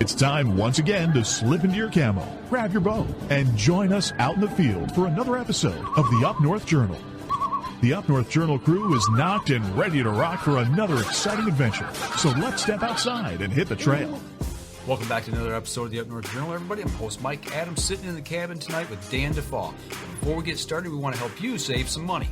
It's time once again to slip into your camo, grab your bow, and join us out in the field for another episode of the Up North Journal. The Up North Journal crew is knocked and ready to rock for another exciting adventure. So let's step outside and hit the trail. Welcome back to another episode of the Up North Journal, everybody. I'm host Mike Adams, sitting in the cabin tonight with Dan DeFaw. Before we get started, we want to help you save some money.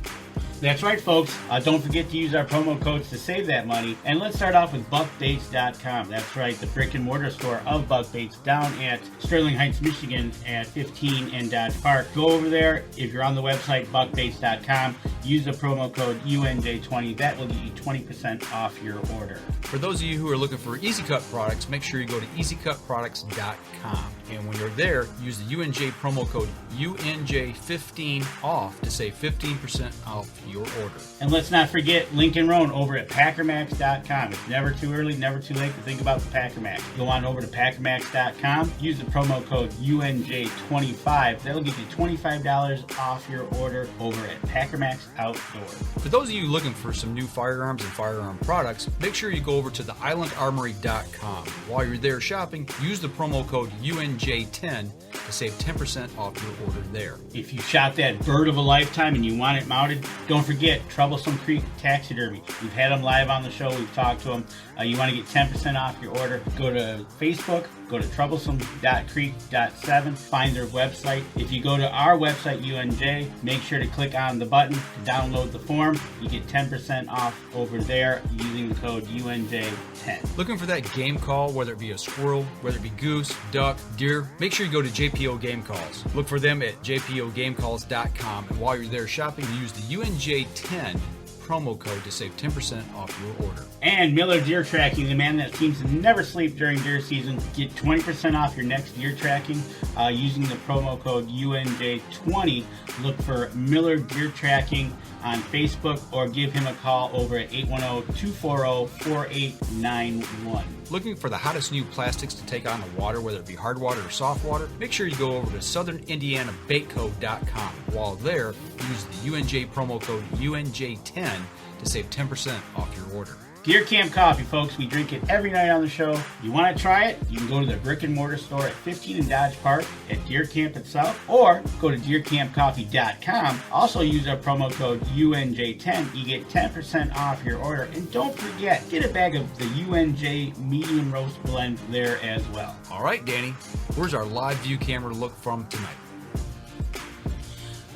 That's right, folks. Don't forget to use our promo codes to save that money. And let's start off with buckbaits.com. That's right, the brick and mortar store of Buck Baits down at Sterling Heights, Michigan at 15 and Dodge Park. Go over there. If you're on the website, buckbaits.com, use the promo code UNJ20. That will get you 20% off your order. For those of you who are looking for Easy Cut products, make sure you go to easycutproducts.com. And when you're there, use the UNJ promo code UNJ15 off to save 15% off your order. And let's not forget Lincoln Roan over at packermax.com. It's never too early, never too late to think about the Packer Max. Go on over to packermax.com, use the promo code UNJ25. That'll get you $25 off your order over at Packer Max Outdoor. For those of you looking for some new firearms and firearm products, make sure you go over to the islandarmory.com. While you're there shopping, use the promo code UNJ10 to save 10% off your order there. If you shot that bird of a lifetime and you want it mounted, don't forget Troublesome Creek Taxidermy. We've had them live on the show. We've talked to them. You want to get 10% off your order, go to Facebook, go to troublesome.creek.7, find their website. If you go to our website, UNJ, make sure to click on the button to download the form. You get 10% off over there using the code UNJ10. Looking for that game call, whether it be a squirrel, whether it be goose, duck, deer, make sure you go to JPO Game Calls. Look for them at jpogamecalls.com, and while you're there shopping, use the UNJ10 promo code to save 10% off your order. And Miller Deer Tracking, the man that seems to never sleep during deer season. Get 20% off your next deer tracking using the promo code UNJ20. Look for Miller Deer Tracking on Facebook or give him a call over at 810-240-4891. Looking for the hottest new plastics to take on the water, whether it be hard water or soft water? Make sure you go over to southernindianabaitco.com. While there, use the UNJ promo code UNJ10 to save 10% off your order. Deer Camp Coffee, folks. We drink it every night on the show. You want to try it? You can go to the brick and mortar store at 15 and Dodge Park at Deer Camp itself, or go to deercampcoffee.com. Also use our promo code UNJ10. You get 10% off your order. And don't forget, get a bag of the UNJ medium roast blend there as well. All right, Danny, where's our live view camera look from tonight?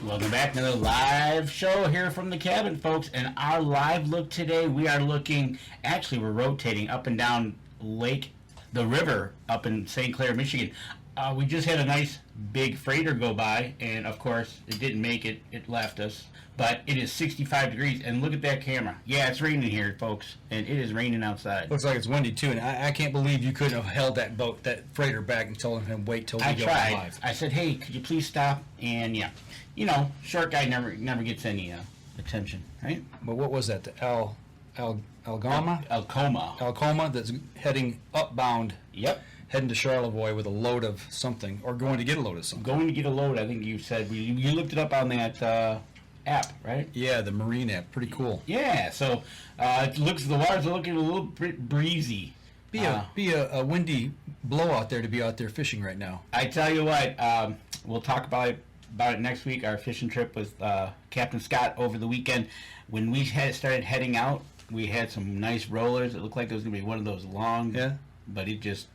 Welcome back to another live show here from the cabin, folks. And our live look today, we are looking, actually we're rotating up and down the river up in St. Clair, Michigan. We just had a nice big freighter go by, and of course it didn't make it, it left us. But it is 65 degrees, and look at that camera. Yeah, it's raining here, folks, and it is raining outside. Looks like it's windy too, and I can't believe you couldn't have held that freighter back and told him wait till we go live. I said, hey, could you please stop? And yeah, you know, short guy never gets any attention, right? But what was that? The Algoma? Alcoma that's heading upbound. Yep. Heading to Charlevoix with a load of something, or going to get a load of something. Going to get a load, I think you said. You looked it up on that app, right? Yeah, the Marine app. Pretty cool. Yeah, so the waters are looking a little bit breezy. Be a windy blowout there to be out there fishing right now. I tell you what, we'll talk about it next week. Our fishing trip with Captain Scott over the weekend. When we started heading out, we had some nice rollers. It looked like it was going to be one of those long, but it just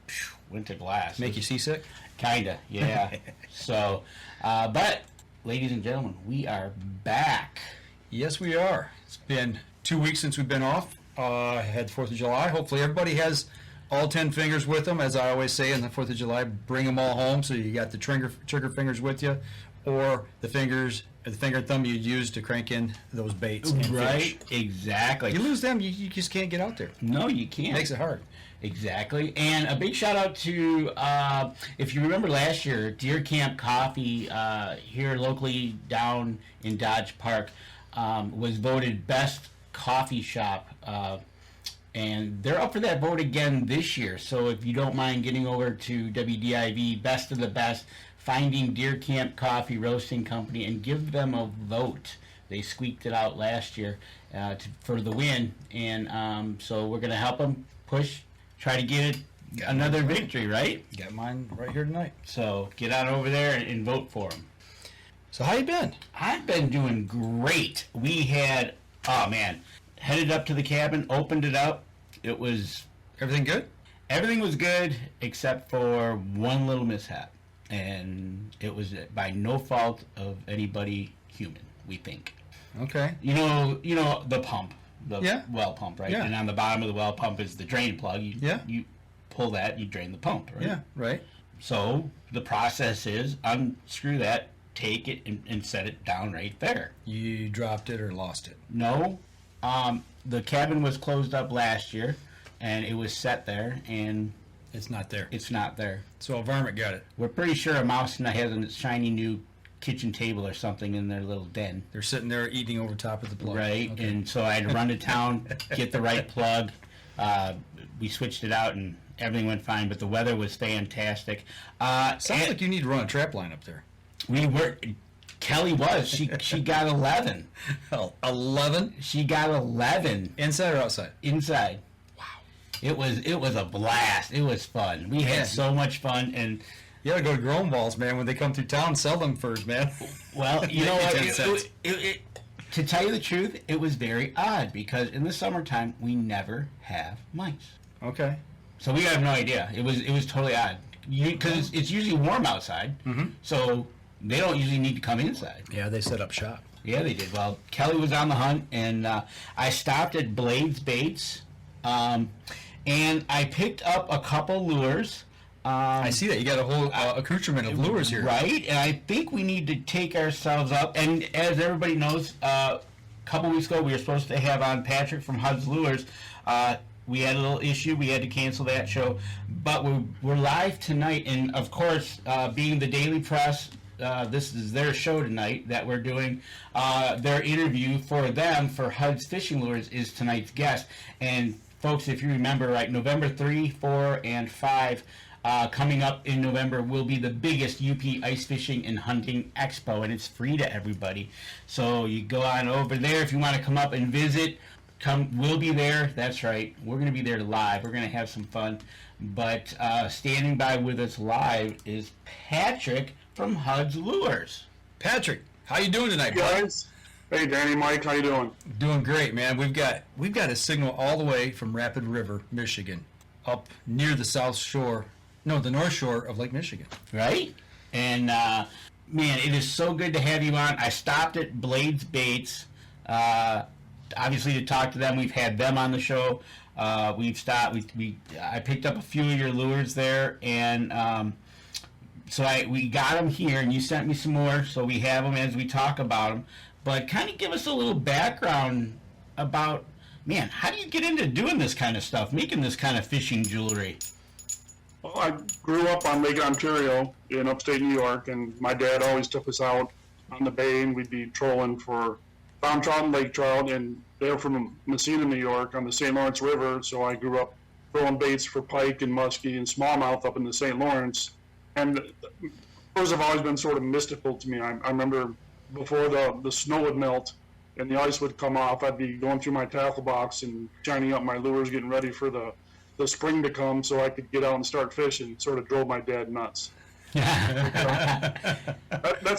went to glass. Make you seasick? Kinda, yeah. So, but ladies and gentlemen, we are back. Yes, we are. It's been 2 weeks since we've been off. Had the 4th of July. Hopefully everybody has all 10 fingers with them. As I always say on the 4th of July, bring them all home so you got the trigger fingers with you, or the finger and thumb you'd use to crank in those baits. Right, exactly. You lose them, you just can't get out there. No, you can't. Makes it hard. Exactly. And a big shout out to, if you remember last year, Deer Camp Coffee here locally down in Dodge Park was voted best coffee shop. And they're up for that vote again this year. So if you don't mind getting over to WDIV, Best of the Best, finding Deer Camp Coffee Roasting Company, and give them a vote. They squeaked it out last year for the win. And so we're going to help them try to get another victory, right? Got mine right here tonight. So get on over there and vote for him. So how you been? I've been doing great. We had, oh man, headed up to the cabin, opened it up. It was, Everything good? everything was good except for one little mishap. And it was by no fault of anybody human, we think. Okay. You know the pump, the Yeah. well pump, right? Yeah. And on the bottom of the well pump is the drain plug. You pull that, you drain the pump, right? Yeah, right. So the process is unscrew that, take it, and set it down right there. You dropped it or lost it? No, the cabin was closed up last year, and it was set there, and It's not there. it's not there. So a varmint got it. We're pretty sure a mouse has a shiny new kitchen table or something in their little den. They're sitting there eating over top of the plug. Right, Okay. and so I had to run to town, get the right plug. We switched it out, and everything went fine. But the weather was fantastic. Sounds and like you need to run a trap line up there. we were. Kelly was. She got 11. 11? She got 11 Inside or outside? inside. Wow. It was a blast. It was fun. We Yeah. had so much fun, and You gotta go to Grown Balls, man. When they come through town, sell them first, man. well, you know what? 10 cents. To tell you the truth, it was very odd because in the summertime we never have mice. Okay. So we have no idea. It was totally odd because it's usually warm outside, so they don't usually need to come inside. Yeah, they set up shop. Yeah, they did. Well, Kelly was on the hunt, and I stopped at Blades Baits, and I picked up a couple lures. I see that. You got a whole accoutrement of lures here. Right, and I think we need to take ourselves up. And as everybody knows, a couple weeks ago we were supposed to have on Patrick from Hudd's Lures. We had a little issue. We had to cancel that show. But we're live tonight, and of course, being the Daily Press, this is their show tonight that we're doing. Their interview for them for Hudd's Fishing Lures is tonight's guest. And folks, if you remember, right, November 3, 4, and 5, coming up in November will be the biggest UP ice fishing and hunting expo, and it's free to everybody. So you go on over there if you want to come up and visit. We'll be there. That's right. We're going to be there live. We're going to have some fun. But standing by with us live is Patrick from Hudd's Lures. Patrick, how you doing tonight, bud? Guys, hey Danny, Mike, how you doing? Doing great, man. We've got a signal all the way from Rapid River, Michigan, up near the the North Shore of Lake Michigan. Right? And, man, it is so good to have you on. I stopped at Blades Baits, obviously to talk to them. We've had them on the show. I picked up a few of your lures there, and so we got them here, and you sent me some more, so we have them as we talk about them. But kind of give us a little background about, man, how do you get into doing this kind of stuff, making this kind of fishing jewelry? Well, I grew up on Lake Ontario in upstate New York, and my dad always took us out on the bay, and we'd be trolling for farm trout and lake trout, and they're from Messina, New York, on the St. Lawrence River, so I grew up throwing baits for pike and muskie and smallmouth up in the St. Lawrence. And those have always been sort of mystical to me. I remember before the snow would melt and the ice would come off, I'd be going through my tackle box and shining up my lures, getting ready for the spring to come so I could get out and start fishing. It sort of drove my dad nuts. That's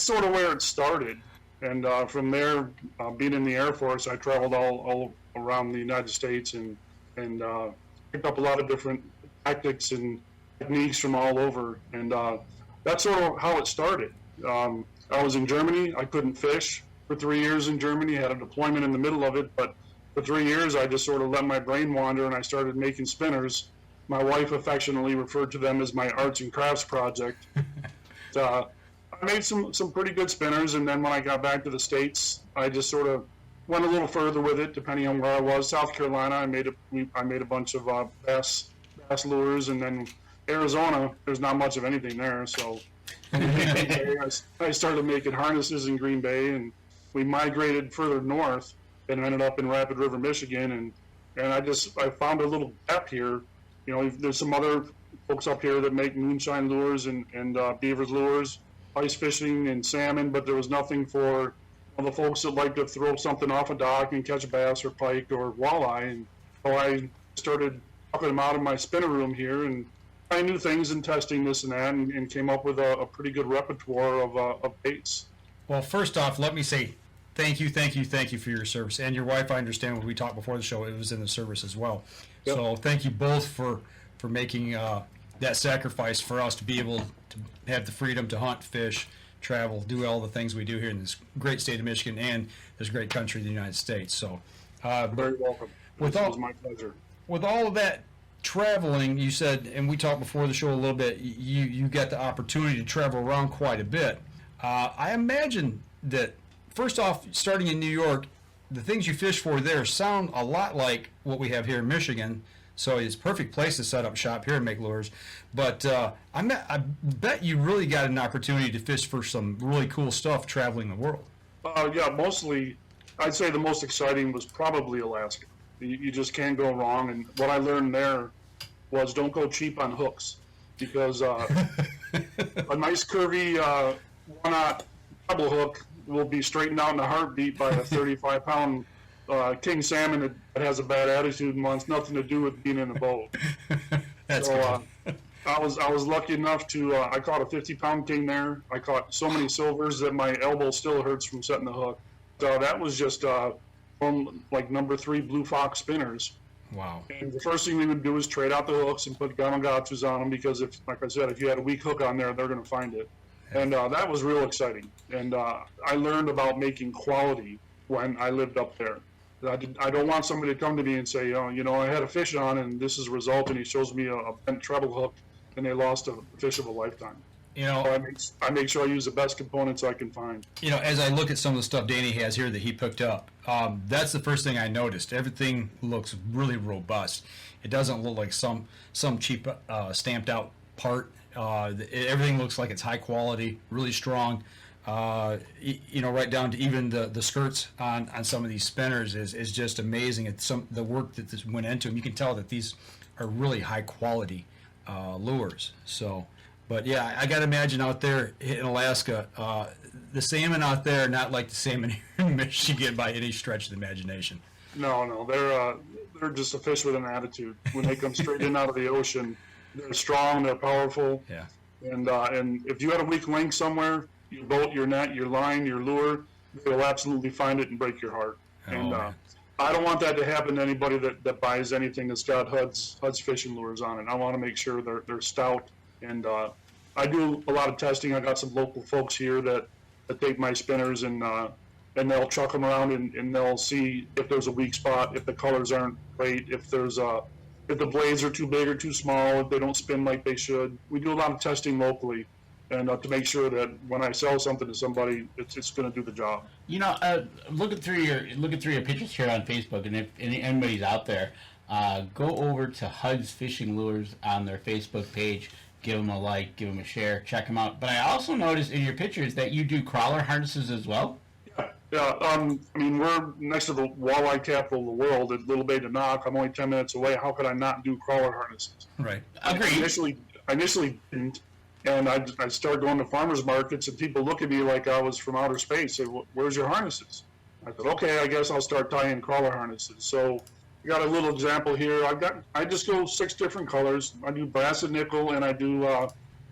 sort of where it started. And from there, being in the Air Force, I traveled all around the United States and picked up a lot of different tactics and techniques from all over. And that's sort of how it started. I was in Germany. I couldn't fish for 3 years in Germany. I had a deployment in the middle of it, but for 3 years, I just sort of let my brain wander, and I started making spinners. My wife affectionately referred to them as my arts and crafts project. I made some pretty good spinners, and then when I got back to the States, I just sort of went a little further with it, depending on where I was. South Carolina, I made a bunch of bass lures, and then Arizona, there's not much of anything there, so I started making harnesses in Green Bay, and we migrated further north and ended up in Rapid River, Michigan, and I found a little gap here. You know, there's some other folks up here that make moonshine lures and beavers lures, ice fishing and salmon, but there was nothing for the folks that like to throw something off a dock and catch a bass or pike or walleye. And so I started talking them out of my spinner room here, and trying new things and testing this and that, and came up with a pretty good repertoire of baits. Well, first off, let me say thank you for your service. And your wife, I understand when we talked before the show, it was in the service as well. Yep. So thank you both for making that sacrifice for us to be able to have the freedom to hunt, fish, travel, do all the things we do here in this great state of Michigan and this great country, the United States. So, Very welcome. With This all- was my pleasure. with all of that traveling, you said, and we talked before the show a little bit, you got the opportunity to travel around quite a bit. I imagine that, first off, starting in New York, the things you fish for there sound a lot like what we have here in Michigan. So it's a perfect place to set up shop here and make lures. But I bet you really got an opportunity to fish for some really cool stuff traveling the world. Yeah, mostly, I'd say the most exciting was probably Alaska. You just can't go wrong. And what I learned there was don't go cheap on hooks, because a nice curvy 1/0 double hook will be straightened out in a heartbeat by a 35-pound king salmon that has a bad attitude and wants nothing to do with being in the boat. That's So good. I was lucky enough to I caught a 50-pound king there. I caught so many silvers that my elbow still hurts from setting the hook. So that was just from like number 3 blue fox spinners. Wow. And the first thing we would do is trade out the hooks and put Gamakatsus on them, because if, like I said, if you had a weak hook on there, they're going to find it. And that was real exciting. And I learned about making quality when I lived up there. I don't want somebody to come to me and say, oh, I had a fish on and this is the result, and he shows me a bent treble hook and they lost a fish of a lifetime. So I make sure I use the best components I can find. As I look at some of the stuff Danny has here that he picked up, that's the first thing I noticed. Everything looks really robust. It doesn't look like some cheap stamped out part. Everything looks like it's high quality, really strong. Right down to even the skirts on some of these spinners is just amazing. It's the work that this went into them. You can tell that these are really high quality lures. So, but yeah, I got to imagine out there in Alaska, the salmon out there are not like the salmon here in Michigan by any stretch of the imagination. No, they're just a fish with an attitude. When they come straight in out of the ocean, they're strong, they're powerful. Yeah. And if you had a weak link somewhere, your boat, your net, your line, your lure, they'll absolutely find it and break your heart. And man. I don't want that to happen to anybody that buys anything that's got Hudd's fishing lures on it. I want to make sure they're stout. And I do a lot of testing. I got some local folks here that take my spinners and they'll chuck them around and they'll see if there's a weak spot, if the colors aren't great, if the blades are too big or too small, if they don't spin like they should. We do a lot of testing locally, and to make sure that when I sell something to somebody, it's going to do the job. Looking through your pictures here on Facebook, and if anybody's out there, go over to Hudd's Fishing Lures on their Facebook page. Give them a like, give them a share, check them out. But I also noticed in your pictures that you do crawler harnesses as well. Yeah. We're next to the walleye capital of the world at Little Bay to Knock. I'm only 10 minutes away. How could I not do crawler harnesses? Right. Agreed. I initially didn't, and I started going to farmers markets, and people look at me like I was from outer space. Say, "Where's your harnesses?" I said, "Okay, I guess I'll start tying in crawler harnesses." So I got a little example here. I just go 6 different colors. I do brass and nickel, and I do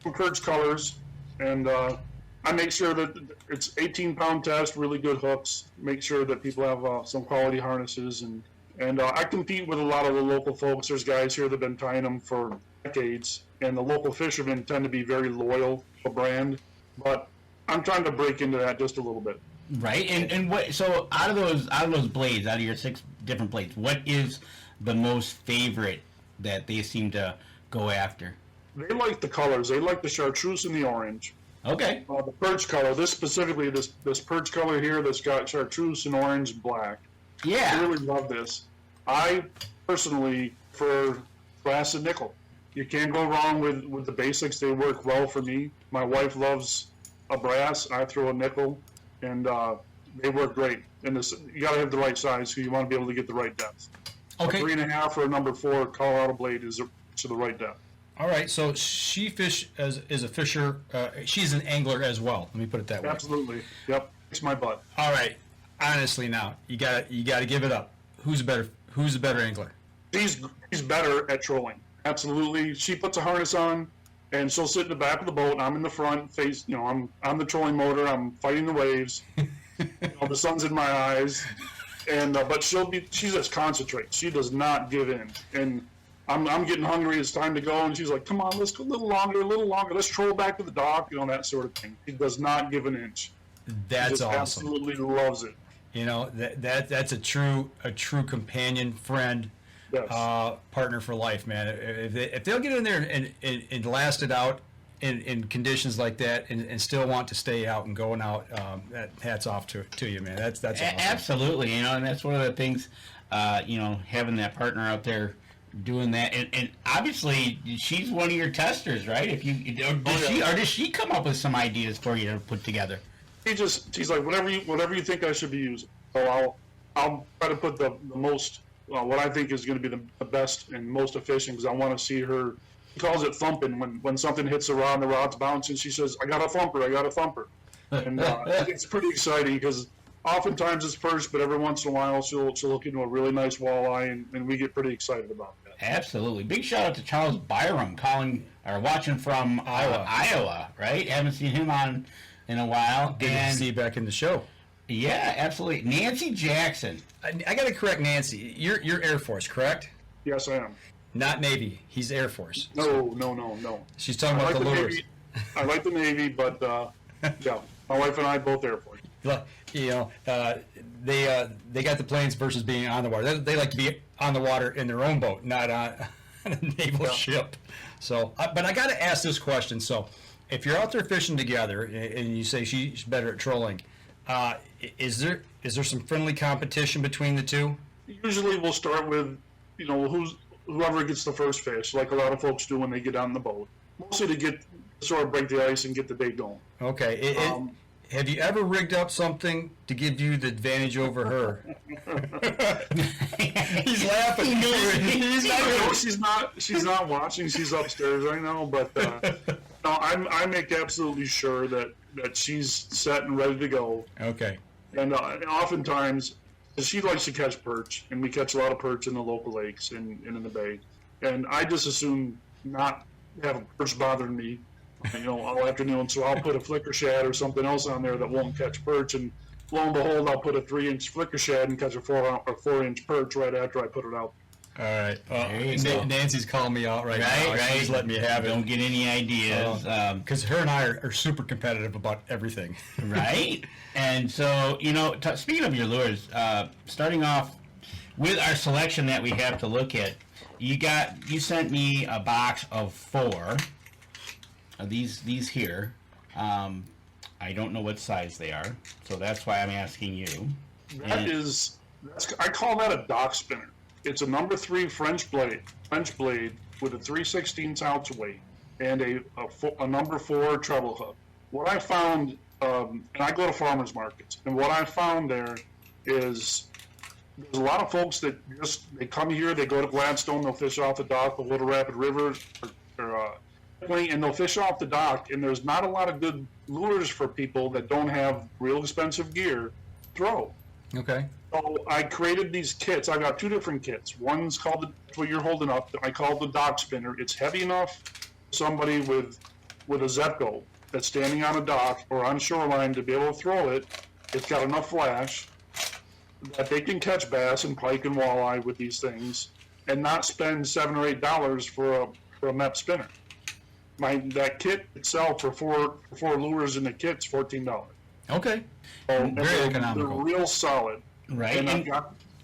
some perch colors, and I make sure that it's 18-pound test, really good hooks. Make sure that people have some quality harnesses, and I compete with a lot of the local folks. There's guys here that have been tying them for decades, and the local fishermen tend to be very loyal to the brand. But I'm trying to break into that just a little bit. Right, and what? So out of those blades, out of your 6 different blades, what is the most favorite that they seem to go after? They like the colors. They like the chartreuse and the orange. Okay. The perch color. This specifically, this perch color here that's got chartreuse and orange and black. Yeah. I really love this. I personally prefer brass and nickel. You can't go wrong with the basics. They work well for me. My wife loves a brass. I throw a nickel, and they work great. And you got to have the right size, so you want to be able to get the right depth. Okay. A 3.5 or a number 4 Colorado blade is to the right depth. All right. So she is a fisher. She's an angler as well. Let me put it that way. Absolutely. Yep. It's my butt. All right. Honestly, now you got to give it up. Who's a better angler? He's better at trolling. Absolutely. She puts a harness on, and she'll sit in the back of the boat, and I'm in the front, I'm the trolling motor, I'm fighting the waves. The sun's in my eyes, and but she just concentrates. She does not give in, and I'm getting hungry. It's time to go, and she's like, "Come on, let's go a little longer. Let's troll back to the dock." That sort of thing. She does not give an inch. That's she just awesome. Absolutely loves it. That's a true companion, friend, Yes. partner for life, man. If they'll get in there and last it out in conditions like that, and still want to stay out and going out, hats off to you, man. That's awesome. Absolutely, and that's one of the things, having that partner out there doing that, and obviously she's one of your testers, right? If you does she come up with some ideas for you to put together? She's like, whatever you think I should be using. So I'll try to put the most what I think is going to be the best and most efficient, because I want to see her. She calls it thumping when something hits the rod and the rod's bouncing. She says, I got a thumper. And it's pretty exciting, because oftentimes it's first, but every once in a while she'll look into a really nice walleye, and we get pretty excited about that. Absolutely. Big shout out to Charles Byram watching from Iowa, right? Haven't seen him on in a while. Good to see you back in the show. Yeah, absolutely. Nancy Jackson. I got to correct Nancy. You're Air Force, correct? Yes, I am. Not Navy. He's Air Force. No. She's talking about the lures. Navy. I like the Navy, but yeah, my wife and I both Air Force. They got the planes versus being on the water. They like to be on the water in their own boat, not on a naval ship. So, but I got to ask this question. So, if you're out there fishing together and you say she's better at trolling, is there some friendly competition between the two? Usually, we'll start with whoever gets the first fish, like a lot of folks do when they get on the boat. Mostly to sort of break the ice and get the day going. Okay. Have you ever rigged up something to give you the advantage over her? He's laughing. She's not watching. She's upstairs right now. But no, I make absolutely sure that she's set and ready to go. Okay. And oftentimes, she likes to catch perch, and we catch a lot of perch in the local lakes and in the bay. And I just assume not have a perch bothering me, all afternoon. So I'll put a flicker shad or something else on there that won't catch perch, and lo and behold, I'll put a 3-inch flicker shad and catch a 4-inch perch right after I put it out. All right. Nancy's calling me out right now. Right. She's letting me have it. Don't get any ideas. Because her and I are super competitive about everything. Right? And so, speaking of your lures, starting off with our selection that we have to look at, you sent me a box of 4 of these here. I don't know what size they are, so that's why I'm asking you. I call that a dock spinner. It's a number 3 French blade with a 3/16 ounce weight and a number 4 treble hook. What I found, and I go to farmers markets, and what I found there is there's a lot of folks that they come here, they go to Gladstone, they'll fish off the dock, the Little Rapid River, and they'll fish off the dock, and there's not a lot of good lures for people that don't have real expensive gear to throw. Okay. So I created these kits. I got 2 different kits. One's called what you're holding up. I call it the dock spinner. It's heavy enough for somebody with a Zepco that's standing on a dock or on shoreline to be able to throw it. It's got enough flash that they can catch bass and pike and walleye with these things and not spend $7 or $8 for a MEP spinner. That kit itself for four lures in the kit's $14. Okay. So very economical. They're real solid. Right. And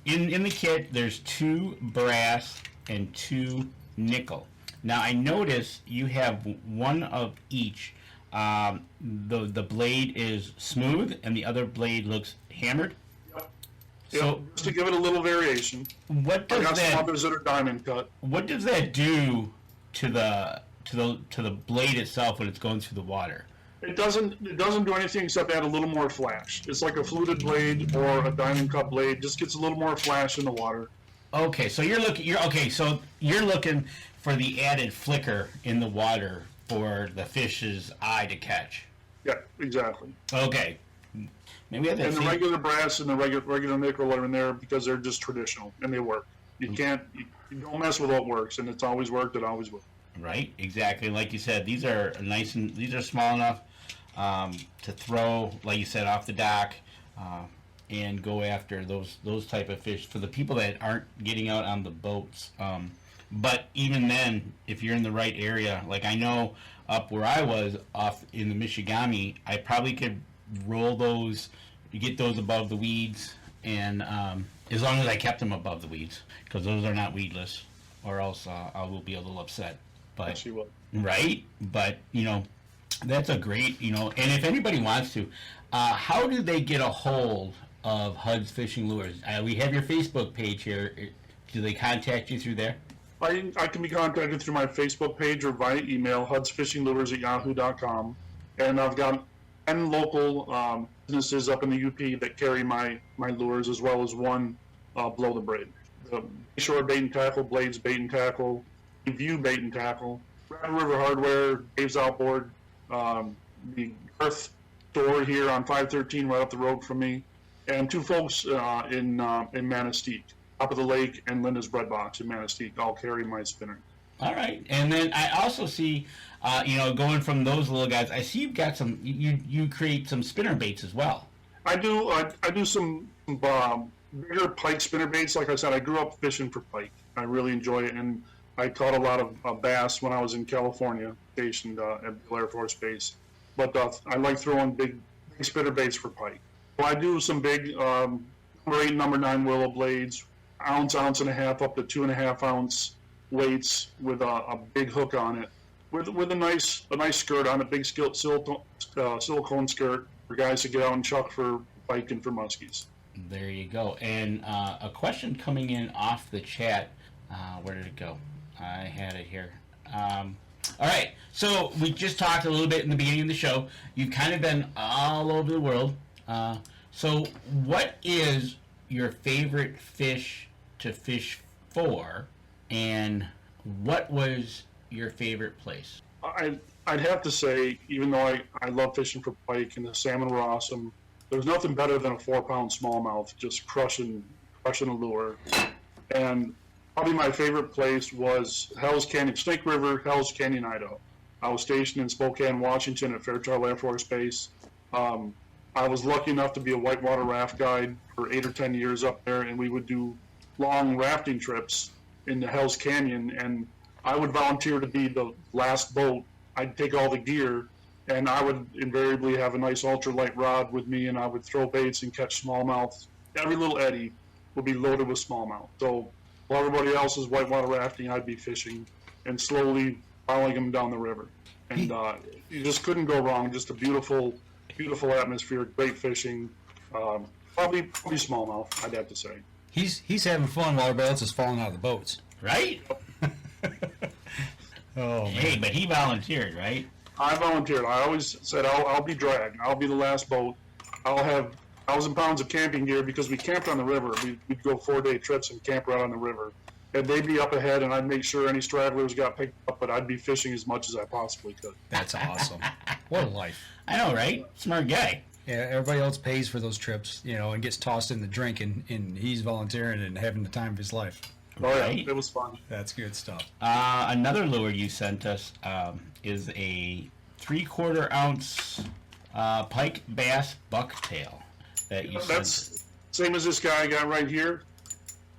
in the kit, there's 2 brass and 2 nickel. Now I notice you have 1 of each. The blade is smooth and the other blade looks hammered. So just to give it a little variation. What does I got that? some others that are diamond cut. What does that do to the blade itself when it's going through the water? It doesn't do anything except add a little more flash. It's like a fluted blade or a diamond cut blade. Just gets a little more flash in the water. Okay, so you're looking for the added flicker in the water for the fish's eye to catch. Yeah, exactly. Okay. Maybe I have And the regular brass and the regular nickel are in there because they're just traditional and they work. you can't, you don't mess with what works, and it's always worked. It always will. Right, exactly. Like you said, these are nice and these are small enough to throw, like you said, off the dock and go after those type of fish for the people that aren't getting out on the boats. But even then, if you're in the right area, like I know up where I was off in the Michigami, I probably could roll those, get those above the weeds, and as long as I kept them above the weeds, because those are not weedless, or else I will be a little upset. But Yes, you will. right, but that's a great, and if anybody wants to, how do they get a hold of Hudd's Fishing Lures? We have your Facebook page here. Do they contact you through there? I can be contacted through my Facebook page or via email, hudsfishinglures@yahoo.com. And I've got 10 local businesses up in the UP that carry my lures, as well as one below the braid. The Shore Bait and Tackle, Blades Bait and Tackle, View Bait and Tackle, Red River Hardware, Dave's Outboard, the Earth store here on 513 right up the road from me, and two folks in Manistee, Top of the Lake and Linda's Bread Box in Manistee. I'll carry my spinner. All right, and then I also see, going from those little guys, I see you've got some. You create some spinner baits as well. I do. I do some bigger pike spinner baits. Like I said, I grew up fishing for pike. I really enjoy it, and I caught a lot of bass when I was in California, stationed at Bill Air Force Base. But I like throwing big spinner baits for pike. So I do some big number 8, number 9 willow blades, ounce and a half up to 2.5 ounce weights with a big hook on it, with a nice skirt on it, big silicone skirt for guys to get out and chuck for pike and for muskies. There you go. And a question coming in off the chat. Where did it go? I had it here. All right. So we just talked a little bit in the beginning of the show. You've kind of been all over the world. So what is your favorite fish to fish for, and what was your favorite place? I'd have to say, even though I love fishing for pike and the salmon were awesome, there's nothing better than a 4-pound smallmouth just crushing a lure. And probably my favorite place was Hell's Canyon, Snake River, Hell's Canyon, Idaho. I was stationed in Spokane, Washington at Fairchild Air Force Base. I was lucky enough to be a whitewater raft guide for 8 or 10 years up there, and we would do long rafting trips into Hell's Canyon, and I would volunteer to be the last boat. I'd take all the gear, and I would invariably have a nice ultralight rod with me, and I would throw baits and catch smallmouth. Every little eddy would be loaded with smallmouth. So while everybody else is whitewater rafting, I'd be fishing and slowly following them down the river. And you just couldn't go wrong. Just a beautiful atmosphere, great fishing. Probably smallmouth, I'd have to say. He's having fun while everybody else is falling out of the boats. Right? Oh, man. Hey, but he volunteered, right? I volunteered. I always said I'll be dragged. I'll be the last boat. I'll have 1,000 pounds of camping gear because we camped on the river. We'd go 4-day trips and camp right on the river. And they'd be up ahead, and I'd make sure any stragglers got picked up, but I'd be fishing as much as I possibly could. That's awesome. What a life. I know, right? Smart guy. Yeah, everybody else pays for those trips, and gets tossed in the drink, and he's volunteering and having the time of his life. Oh, yeah, Right. it was fun. That's good stuff. Another lure you sent us is a 3/4 ounce pike bass bucktail that you sent. That's same as this guy I got right here.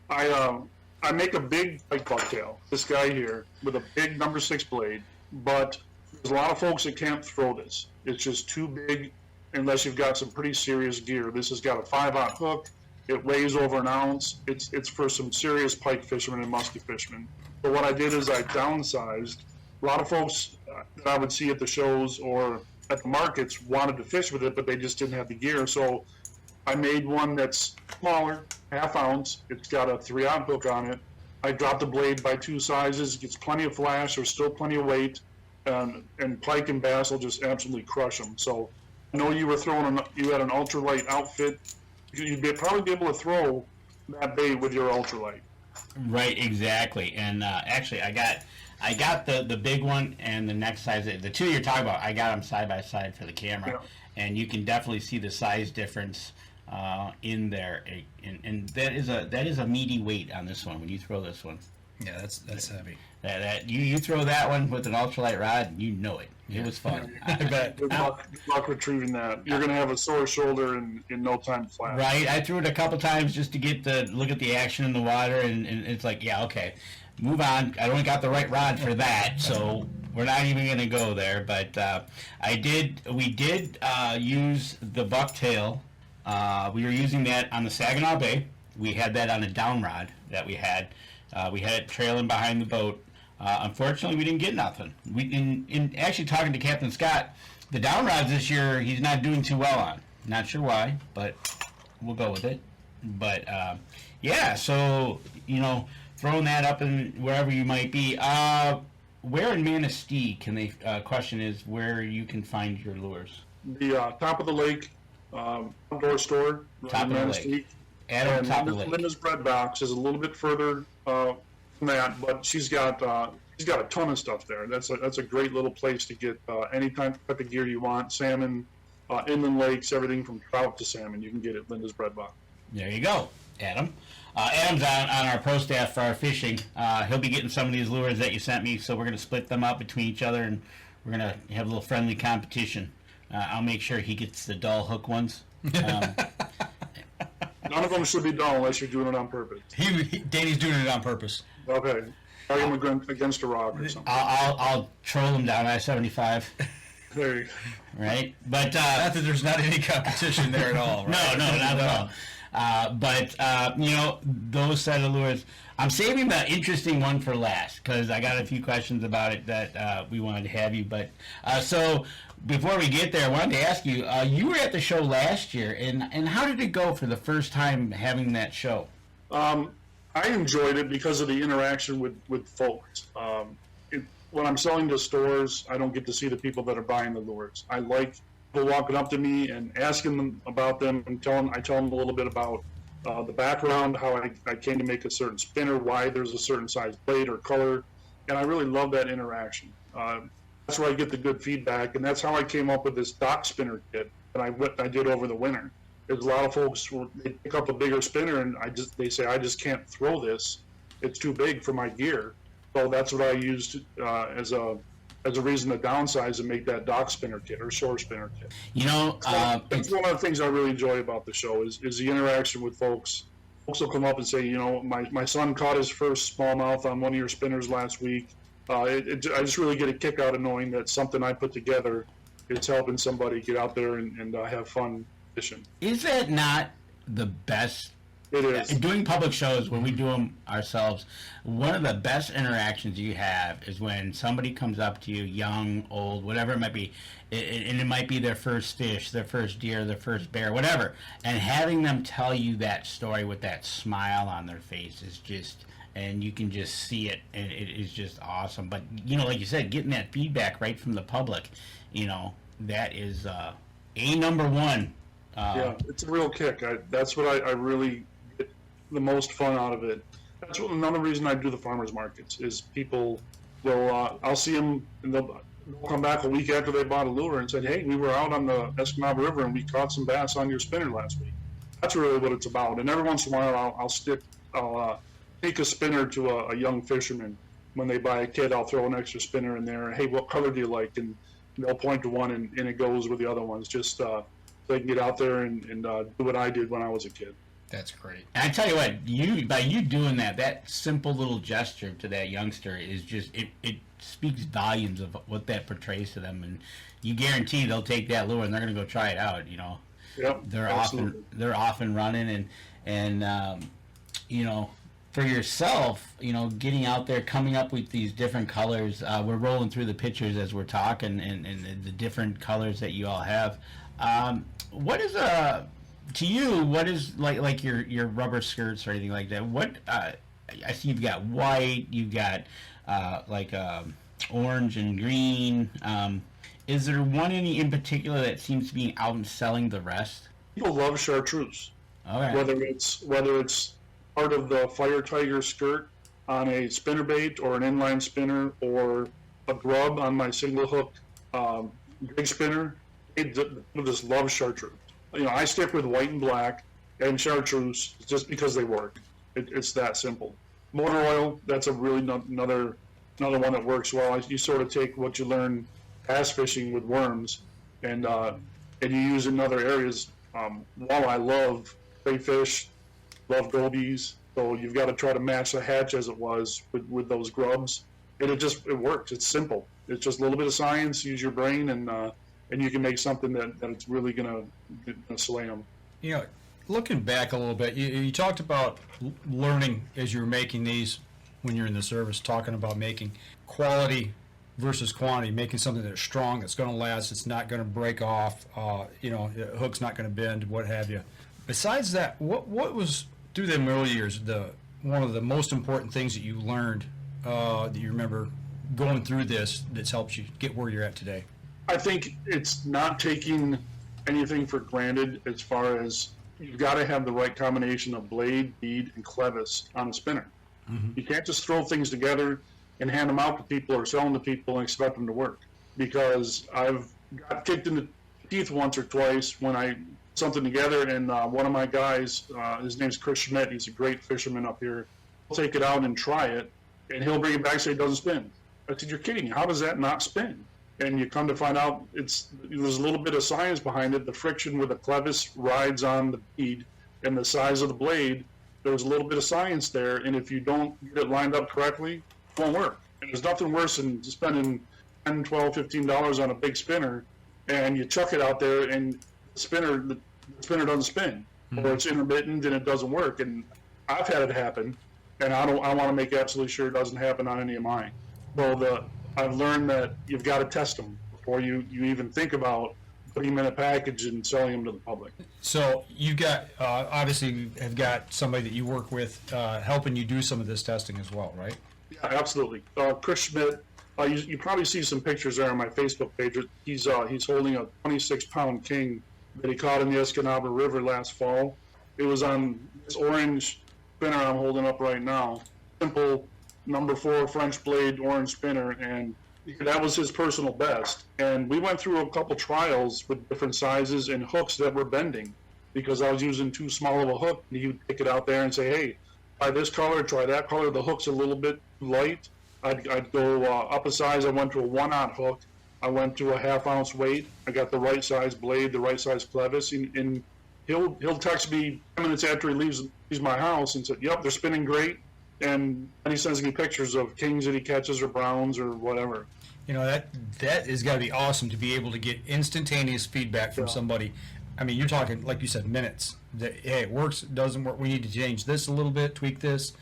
I make a big pike bucktail, this guy here, with a big number 6 blade, but there's a lot of folks that can't throw this. It's just too big unless you've got some pretty serious gear. This has got a 5/0 hook. It weighs over an ounce. It's for some serious pike fishermen and musky fishermen. But what I did is I downsized. A lot of folks that I would see at the shows or at the markets wanted to fish with it, but they just didn't have the gear. So I made one that's smaller, 1/2 ounce. It's got a 3/0 hook on it. I dropped the blade by 2 sizes. It gets plenty of flash. There's still plenty of weight. And pike and bass will just absolutely crush them. So I know you had an ultralight outfit. You'd probably be able to throw that bait with your ultralight. Right, exactly. And actually, I got the big one and the next size. The two you're talking about, I got them side by side for the camera, Yeah. and you can definitely see the size difference in there, and that is a meaty weight on this one when you throw this one. Yeah, that's heavy. That you throw that one with an ultralight rod, you know it. It was fun. I bet. Good luck retrieving that. You're going to have a sore shoulder in no time flat. Right, I threw it a couple times just to get the look at the action in the water, and it's like, yeah, okay, move on. I only got the right rod for that, so we're not even going to go there. But we did use the bucktail. We were using that on the Saginaw Bay. We had that on a down rod that we had. We had it trailing behind the boat. Unfortunately, we didn't get nothing. In actually talking to Captain Scott, the down rods this year he's not doing too well on. Not sure why, but we'll go with it. But yeah, so throwing that up in wherever you might be. Where in Manistee can they? Question is where you can find your lures. The top of the lake outdoor store. Top of the lake. At top of the lake. Linda's Bread Box is a little bit further from that, but she's got a ton of stuff there. That's a great little place to get any type of gear you want. Salmon, inland lakes, everything from trout to salmon. You can get at Linda's Bread Box. There you go, Adam. Adam's on our pro staff for our fishing. He'll be getting some of these lures that you sent me, so we're going to split them up between each other, and we're going to have a little friendly competition. I'll make sure he gets the dull hook ones. None of them should be dull unless you're doing it on purpose. Danny's doing it on purpose. Okay. Carry him against a rock or something. I'll troll him down I-75. There you go. Right? But Not that there's not any competition there at all, right? No, not at all. But those set of lures, I'm saving the interesting one for last because I got a few questions about it that we wanted to have you. But so before we get there, I wanted to ask you, you were at the show last year, and how did it go for the first time having that show? I enjoyed it because of the interaction with folks. When I'm selling to stores, I don't get to see the people that are buying the lures. I like people walking up to me and asking them about them, and I tell them a little bit about the background, how I came to make a certain spinner, why there's a certain size blade or color, and I really love that interaction. That's where I get the good feedback, and that's how I came up with this dock spinner kit that I did over the winter. There's a lot of folks they pick up a bigger spinner and they say I just can't throw this; it's too big for my gear. So that's what I used as a reason to downsize and make that dock spinner kit or shore spinner kit. It's one of the things I really enjoy about the show is the interaction with folks. Folks will come up and say, my son caught his first smallmouth on one of your spinners last week. I just really get a kick out of knowing that something I put together is helping somebody get out there and have fun fishing. Is that not the best? It is. Doing public shows, when we do them ourselves, one of the best interactions you have is when somebody comes up to you, young, old, whatever it might be, and it might be their first fish, their first deer, their first bear, whatever, and having them tell you that story with that smile on their face is just, and you can just see it, and it is just awesome. But, like you said, getting that feedback right from the public, that is number one. Yeah, it's a real kick. That's what I really get the most fun out of it. That's another reason I do the farmers markets is people will I'll see them and they'll come back a week after they bought a lure and said, hey, we were out on the Escanaba River and we caught some bass on your spinner last week. That's really what it's about. And every once in a while I'll take a spinner to a young fisherman. When they buy a kit, I'll throw an extra spinner in there. Hey, what color do you like? And they'll point to one and it goes with the other ones. Just they can get out there and do what I did when I was a kid. That's great. And I tell you what, by you doing that simple little gesture to that youngster is just, it speaks volumes of what that portrays to them, and you guarantee they'll take that lure and they're going to go try it out. Yep, they're absolutely. they're off and running, and for yourself, getting out there, coming up with these different colors. We're rolling through the pictures as we're talking, and the different colors that you all have. What is to you? What is like your rubber skirts or anything like that? What I see you've got white, you've got orange and green. Is there one in particular that seems to be out and selling the rest? People love chartreuse. Okay. Whether it's part of the Fire Tiger skirt on a spinnerbait or an inline spinner or a grub on my single hook big spinner, people just love chartreuse. I stick with white and black and chartreuse just because they work. It's that simple. Motor oil, that's a really another one that works well. You sort of take what you learn bass fishing with worms, and you use it in other areas. While I love crayfish, love gobies, so you've got to try to match the hatch as it was with those grubs, and it works. It's simple. It's just a little bit of science. Use your brain, and you can make something that it's really gonna slay them. Looking back a little bit, you talked about learning as you were making these when you're in the service, talking about making quality versus quantity, making something that's strong, that's going to last, it's not going to break off, the hook's not going to bend, what have you. Besides that, what was, through them early years, one of the most important things that you learned that you remember going through this that's helped you get where you're at today? I think it's not taking anything for granted as far as you've got to have the right combination of blade, bead, and clevis on a spinner. Mm-hmm. You can't just throw things together and hand them out to people or sell them to people and expect them to work. Because I've got kicked in the teeth once or twice when I put something together, and one of my guys, his name's Chris Schmidt, he's a great fisherman up here, he'll take it out and try it, and he'll bring it back and say it doesn't spin. I said, you're kidding, how does that not spin? And you come to find out there's a little bit of science behind it. The friction with the clevis rides on the bead, and the size of the blade, there's a little bit of science there, and if you don't get it lined up correctly, it won't work. And there's nothing worse than spending $10, $12, $15 on a big spinner, and you chuck it out there, and the spinner doesn't spin, or it's intermittent and it doesn't work. And I've had it happen, and I want to make absolutely sure it doesn't happen on any of mine. So I've learned that you've got to test them before you even think about putting them in a package and selling them to the public. So you've got, obviously, you have got somebody that you work with helping you do some of this testing as well, right? Yeah, absolutely. Chris Schmidt, you probably see some pictures there on my Facebook page. He's holding a 26-pound king that he caught in the Escanaba River last fall. It was on this orange spinner I'm holding up right now. Simple number 4 French blade orange spinner, and that was his personal best. And we went through a couple trials with different sizes and hooks that were bending because I was using too small of a hook. And he would pick it out there and say, hey, try this color, try that color. The hook's a little bit light. I'd go up a size. I went to a 1/0 hook. I went to a 1/2 ounce weight. I got the right size blade, the right size clevis, and he'll text me 10 minutes after he leaves my house and said, yep, they're spinning great. And he sends me pictures of kings that he catches or browns or whatever. That has got to be awesome to be able to get instantaneous feedback from somebody. I mean, you're talking, like you said, minutes. Hey, it works, it doesn't work, we need to change this a little bit, tweak this.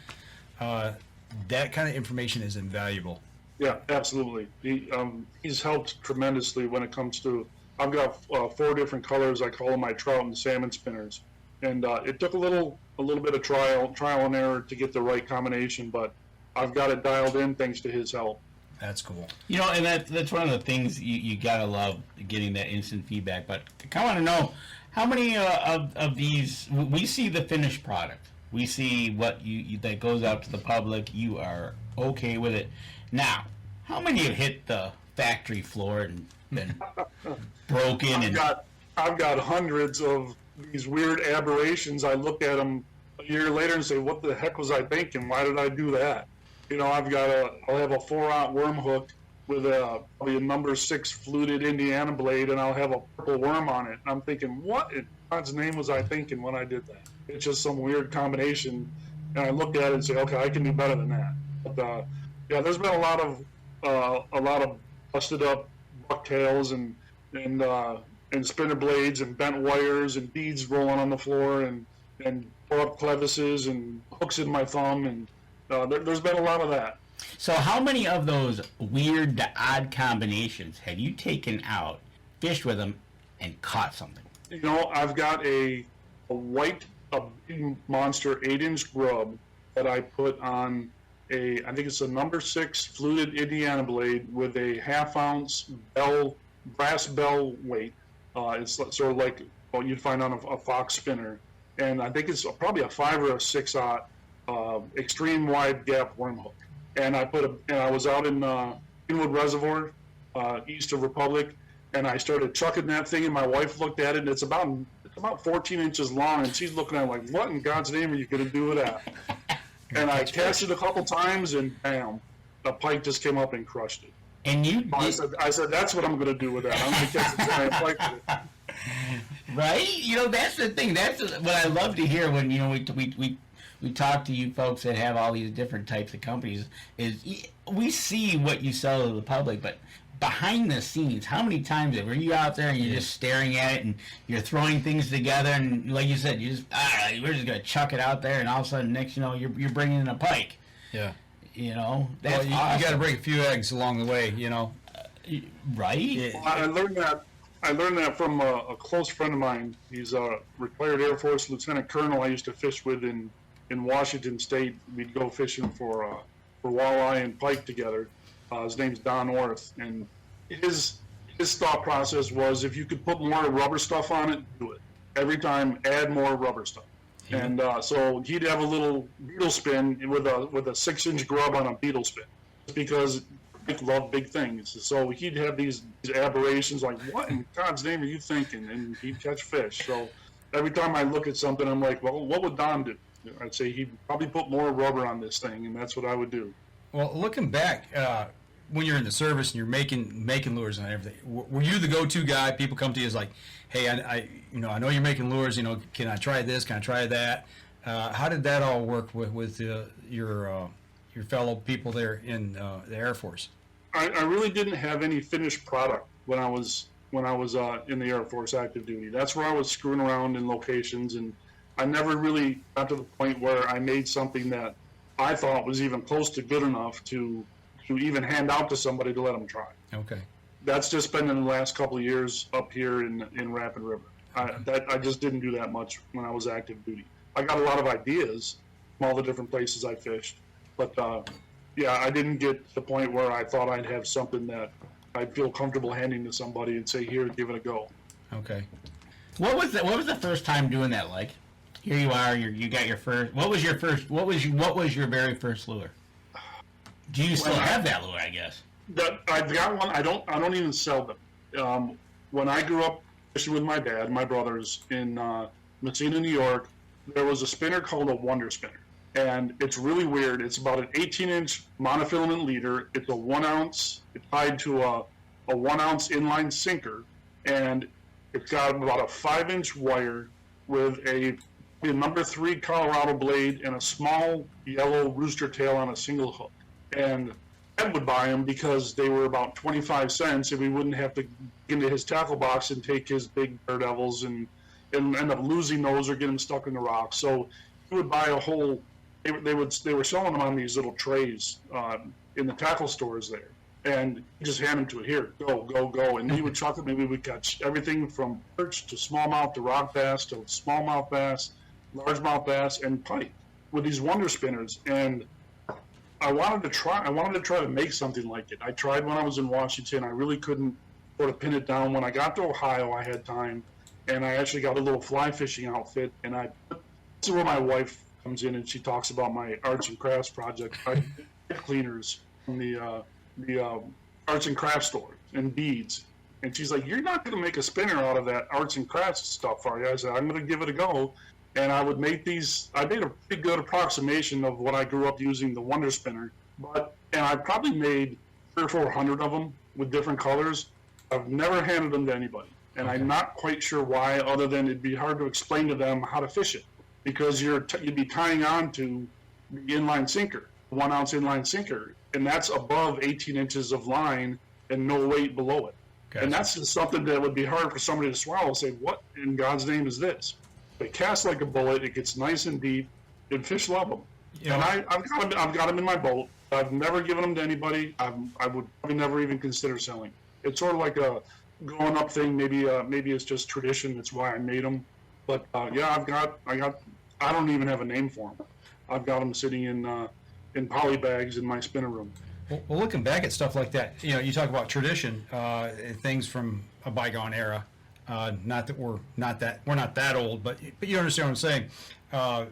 That kind of information is invaluable. Yeah, absolutely. He's helped tremendously when it comes to, I've got 4 different colors. I call them my trout and salmon spinners. And it took a little bit of trial and error to get the right combination, but I've got it dialed in thanks to his help. That's cool. And that's one of the things you gotta love, getting that instant feedback. But I kind of want to know how many of these, we see the finished product, we see what you that goes out to the public. You are okay with it. Now, how many have hit the factory floor and been broken? I've got hundreds of these weird aberrations. I look at them a year later and say, what the heck was I thinking? Why did I do that? I'll have a 4/0 worm hook with probably a number 6 fluted Indiana blade, and I'll have a purple worm on it. And I'm thinking, what in God's name was I thinking when I did that? It's just some weird combination. And I look at it and say, okay, I can do better than that. But there's been a lot of busted up bucktails and spinner blades and bent wires and beads rolling on the floor and tore up clevises and hooks in my thumb, and there's been a lot of that. So how many of those weird to odd combinations have you taken out, fished with them, and caught something? I've got a big monster 8-inch grub that I put on I think it's a number 6 fluted Indiana blade with a 1/2 ounce brass bell weight. It's sort of like what you'd find on a Fox spinner. And I think it's probably a 5 or a 6/0 extreme wide gap worm hook. And I was out in Inwood Reservoir, east of Republic, and I started chucking that thing, and my wife looked at it, and it's about It's about 14 inches long, and she's looking at it like, what in God's name are you going to do with that? And I cast it a couple times, and bam, a pike just came up and crushed it. And I said, that's what I'm going to do with that. I'm going to catch a giant pike with it. Right? You know, that's the thing. That's what I love to hear when, you know, we talk to you folks that have all these different types of companies, is we see what you sell to the public, but behind the scenes, how many times were you out there and you're just staring at it and you're throwing things together, and like you said, you just, we're just going to chuck it out there, and all of a sudden, next, you know, you're bringing in a pike. Yeah. You know, that's you awesome. got to break a few eggs along the way, you know. Right? Yeah. Well, I learned that from a close friend of mine. He's a retired Air Force lieutenant colonel I used to fish with in Washington State. We'd go fishing for walleye and pike together. His name's Don Orth, and his thought process was, if you could put more rubber stuff on it, do it. Every time, add more rubber stuff. And so he'd have a little beetle spin with a 6-inch grub on a beetle spin, because he loved big things. So he'd have these aberrations like, what in God's name are you thinking? And he'd catch fish. So every time I look at something, I'm like, well, what would Don do? I'd say he'd probably put more rubber on this thing, and that's what I would do. Well, looking back, when you're in the service and you're making lures and everything, were you the go-to guy? People come to you as like, hey, I know you're making lures. You know, can I try this? Can I try that? How did that all work with your fellow people there in the Air Force? I really didn't have any finished product when I was in the Air Force active duty. That's where I was screwing around in locations, and I never really got to the point where I made something that I thought was even close to good enough to even hand out to somebody to let them try. Okay. That's just been in the last couple of years up here in Rapid River. I just didn't do that much when I was active duty. I got a lot of ideas from all the different places I fished, but yeah, I didn't get to the point where I thought I'd have something that I'd feel comfortable handing to somebody and say, here, give it a go. Okay. What was the first time doing that like? Here you are. You got your first. What was your very first lure? Do you still have that lure? I guess. I've got one. I don't even sell them. When I grew up fishing with my dad and my brothers in Messina, New York, there was a spinner called a Wonder Spinner, and it's really weird. It's about an 18-inch monofilament leader. It's a 1 ounce. It's tied to a 1 ounce inline sinker, and it's got about a 5-inch wire with a number 3 Colorado blade and a small yellow rooster tail on a single hook. And Ed would buy them because they were about 25 cents, and we wouldn't have to get into his tackle box and take his big daredevils and end up losing those or get them stuck in the rocks. So he would buy a whole. They were selling them on these little trays in the tackle stores there, and you just hand them to it. Here, go, and he would chuck it. Maybe we catch everything from perch to smallmouth to rock bass to smallmouth bass, largemouth bass, and pike with these Wonder Spinners. And I wanted to try to make something like it. I tried when I was in Washington. I really couldn't sort of pin it down. When I got to Ohio, I had time, and I actually got a little fly fishing outfit. And this is where my wife comes in, and she talks about my arts and crafts project. I get cleaners from the arts and crafts store and beads. And she's like, "You're not going to make a spinner out of that arts and crafts stuff, are you?" I said, "I'm going to give it a go." And I would make these. I made a pretty good approximation of what I grew up using, the Wonder Spinner. And I probably made 300 or 400 of them with different colors. I've never handed them to anybody, and I'm not quite sure why. Other than it'd be hard to explain to them how to fish it, because you'd be tying on to the inline sinker, 1 ounce inline sinker, and that's above 18 inches of line and no weight below it. Gotcha. And that's just something that would be hard for somebody to swallow. Say, what in God's name is this? They cast like a bullet. It gets nice and deep, and fish love them. Yeah. And I've got them in my boat. I've never given them to anybody. I would probably never even consider selling. It's sort of like a growing up thing. Maybe it's just tradition. That's why I made them. But yeah, I don't even have a name for them. I've got them sitting in poly bags in my spinner room. Well, looking back at stuff like that, you talk about tradition, things from a bygone era. Not that we're not that old, but you understand what I'm saying.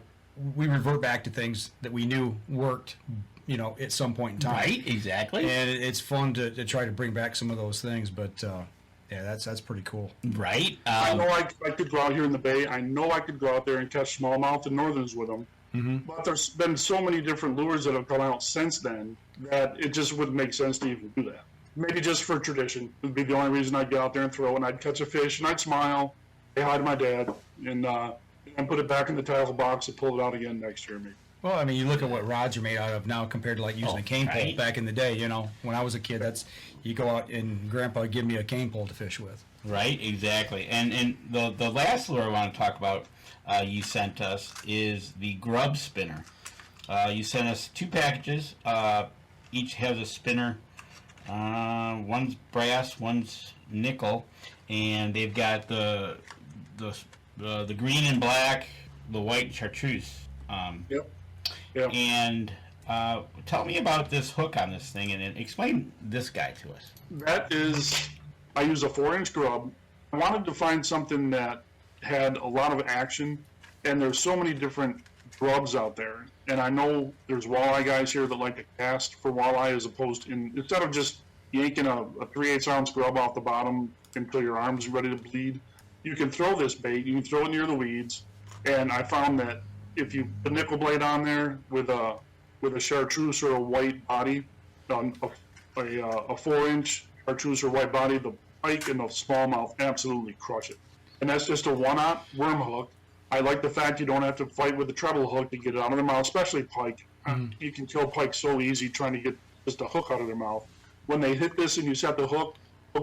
We revert back to things that we knew worked, at some point in time. Right, exactly. And it's fun to try to bring back some of those things. But Yeah, that's pretty cool. Right? I know I could go out here in the Bay. I know I could go out there and catch smallmouth and northerns with them. Mm-hmm. But there's been so many different lures that have come out since then that it just wouldn't make sense to even do that. Maybe just for tradition would be the only reason I'd get out there and throw, and I'd catch a fish and I'd smile, say hi to my dad, and put it back in the tackle box and pull it out again next year, maybe. Well, I mean, you look at what rods are made out of now compared to like using a cane pole right. back in the day. You know, when I was a kid, you go out and Grandpa would give me a cane pole to fish with. Right, exactly. And the last lure I want to talk about you sent us is the grub spinner. You sent us 2 packages. Each has a spinner. One's brass, one's nickel, and they've got the green and black, the white chartreuse. Yep. Yep. And tell me about this hook on this thing, and explain this guy to us. That is, I use a 4-inch grub. I wanted to find something that had a lot of action, and there's so many different grubs out there. And I know there's walleye guys here that like to cast for walleye as opposed to, instead of just yanking a 3/8 ounce grub off the bottom until your arm's ready to bleed, you can throw this bait, you can throw it near the weeds. And I found that if you put a nickel blade on there with a chartreuse or a white body, a 4-inch chartreuse or white body, the pike and the smallmouth absolutely crush it. And that's just a 1/0 worm hook. I like the fact you don't have to fight with the treble hook to get it out of their mouth, especially pike. You can kill pike so easy trying to get just a hook out of their mouth. When they hit this and you set the hook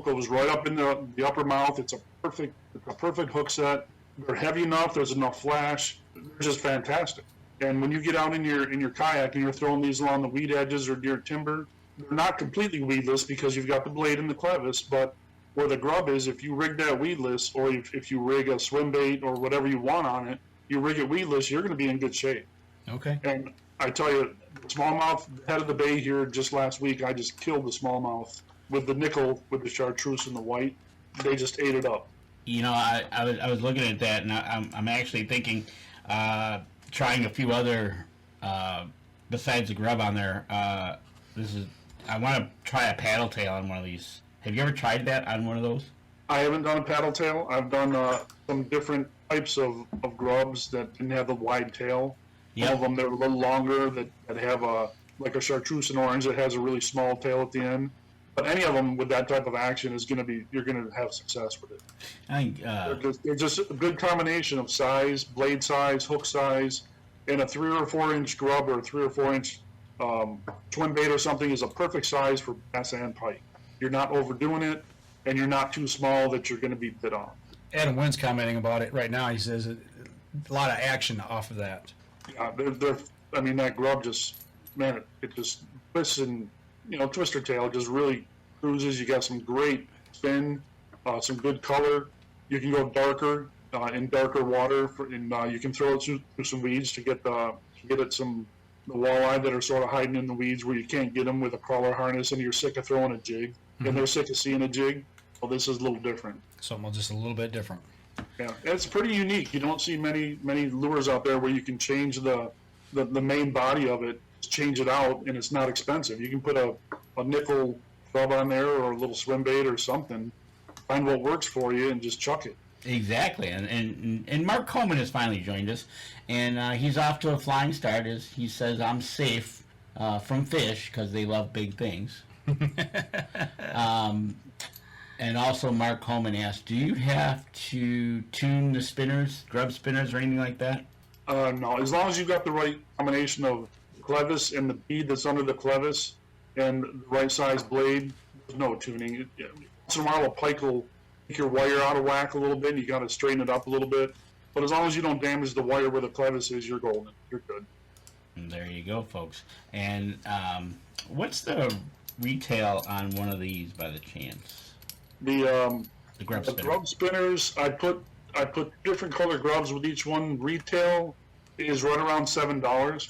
goes right up in the upper mouth. It's a perfect hook set. They're heavy enough. There's enough flash. They're just fantastic. And when you get out in your kayak and you're throwing these along the weed edges or near timber, they're not completely weedless because you've got the blade and the clevis, but where the grub is, if you rig that weedless, or if you rig a swim bait or whatever you want on it, you rig it weedless, you're going to be in good shape. Okay. And I tell you, smallmouth, head of the bay here just last week, I just killed the smallmouth with the nickel, with the chartreuse and the white. They just ate it up. You know, I was looking at that, and I'm actually thinking trying a few other besides the grub on there. I want to try a paddle tail on one of these. Have you ever tried that on one of those? I haven't done a paddle tail. I've done some different types of grubs that didn't have the wide tail. Yep. Some of them that are a little longer that have like a chartreuse and orange that has a really small tail at the end. But any of them with that type of action you're going to have success with it. I think They're just a good combination of size, blade size, hook size, and a 3 or 4 inch grub or a 3 or 4 inch twin bait or something is a perfect size for bass and pike. You're not overdoing it, and you're not too small that you're going to be bit on. Adam Wynn's commenting about it right now. He says a lot of action off of that. Yeah, I mean, that grub just, man, it just twists and, twister tail just really cruises. You got some great spin, some good color. You can go darker in darker water, you can throw it through some weeds to get the walleye that are sort of hiding in the weeds where you can't get them with a crawler harness and you're sick of throwing a jig. And they're sick of seeing a jig. Well, this is a little different. Something just a little bit different. Yeah, it's pretty unique. You don't see many lures out there where you can change the main body of it, change it out, and it's not expensive. You can put a nickel grub on there or a little swim bait or something, find what works for you, and just chuck it. exactly. And Mark Coleman has finally joined us, and he's off to a flying start. As he says, I'm safe from fish because they love big things. And also Mark Coleman asked, do you have to tune the spinners, grub spinners, or anything like that? No, as long as you've got the right combination of clevis and the bead that's under the clevis and the right size blade, there's no tuning. Once in a while, a pike will take your wire out of whack a little bit, and you got to straighten it up a little bit. But as long as you don't damage the wire where the clevis is, you're golden. You're good. And there you go, folks. And what's the retail on one of these by the chance? The grub the spinner. grub spinners, I put different color grubs with each one. Retail is right around $7.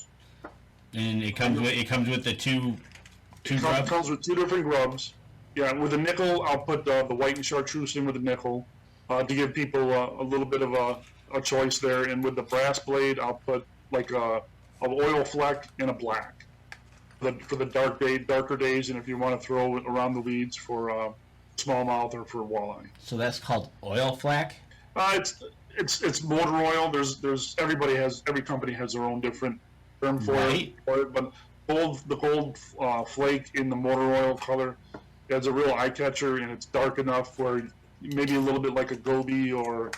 And it comes with the two It grubs. comes with 2 different grubs. Yeah, with a nickel, I'll put the white and chartreuse in with a nickel to give people a little bit of a choice there. And with the brass blade, I'll put like a oil fleck and a black for the darker days. And if you want to throw it around the weeds for smallmouth or for walleye. So that's called oil flack? It's motor oil. Every company has their own different term for Right. it, but the gold flake in the motor oil color, it's a real eye catcher, and it's dark enough where maybe a little bit like a goby or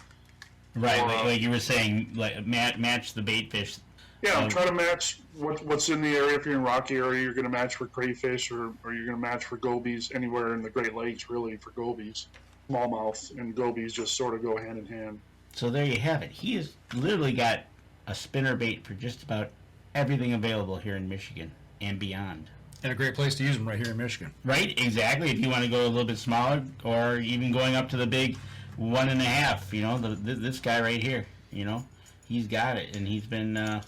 Right, like you were saying, like match the bait fish. yeah, try to match what's in the area. If you're in rocky area, you're going to match for crayfish, or you're going to match for gobies anywhere in the Great Lakes, really, for gobies. Smallmouth and gobies just sort of go hand in hand. So there you have it. He has literally got a spinner bait for just about everything available here in Michigan and beyond. And a great place to use them right here in Michigan. Right, exactly. If you want to go a little bit smaller, or even going up to the big 1.5, you know, this guy right here, you know, he's got it, and he's been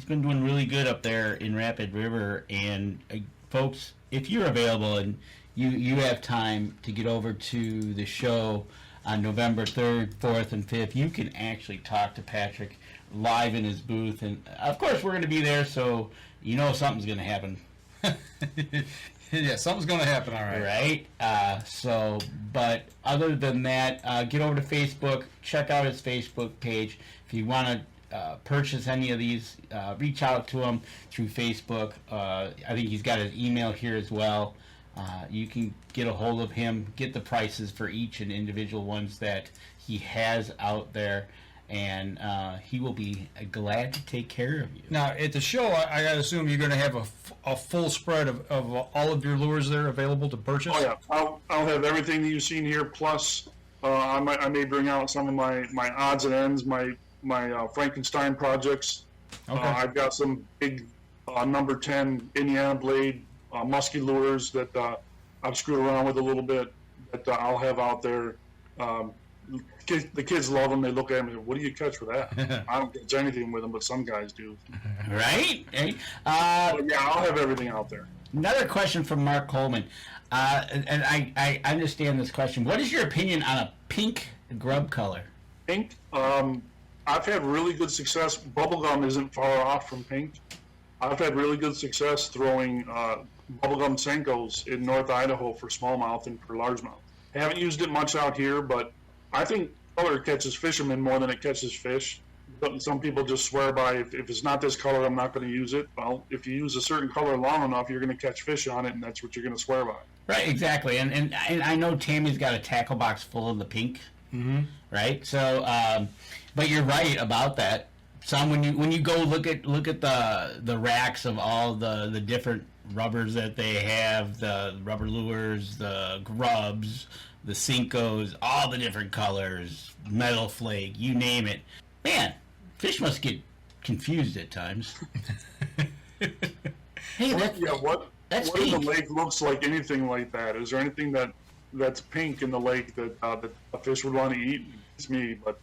doing really good up there in Rapid River. And folks, if you're available and you have time to get over to the show on November 3rd, 4th, and 5th, you can actually talk to Patrick live in his booth. And, of course, we're going to be there, so you know something's going to happen. Yeah, something's going to happen, all right. Right? But other than that, get over to Facebook, check out his Facebook page. If you want to purchase any of these, reach out to him through Facebook. I think he's got his email here as well. You can get a hold of him, get the prices for each and individual ones that he has out there, and he will be glad to take care of you. Now, at the show, I gotta assume you're going to have a full spread of all of your lures there available to purchase? Oh, yeah. I'll have everything that you've seen here, plus I may bring out some of my odds and ends, my Frankenstein projects. Okay. I've got some big number 10 Indiana blade musky lures that I've screwed around with a little bit that I'll have out there. The kids love them. They look at me and say, what do you catch with that? I don't catch anything with them, but some guys do. Right? But yeah, I'll have everything out there. Another question from Mark Coleman, and I understand this question. What is your opinion on a pink grub color? Pink, I've had really good success. Bubblegum isn't far off from pink. I've had really good success throwing bubblegum Senkos in North Idaho for smallmouth and for largemouth. I haven't used it much out here, but I think color catches fishermen more than it catches fish. But some people just swear by, if it's not this color, I'm not going to use it. Well, if you use a certain color long enough, you're going to catch fish on it, and that's what you're going to swear by. Right, exactly. And I know Tammy's got a tackle box full of the pink. Mm-hmm. Right. So, but you're right about that. Some when you go look at the racks of all the different rubbers that they have, the rubber lures, the grubs, the Senkos, all the different colors, metal flake, you name it. Man, fish must get confused at times. Hey, What that's in the pink. lake looks like anything like that? Is there anything that's pink in the lake that a fish would want to eat? It's me, but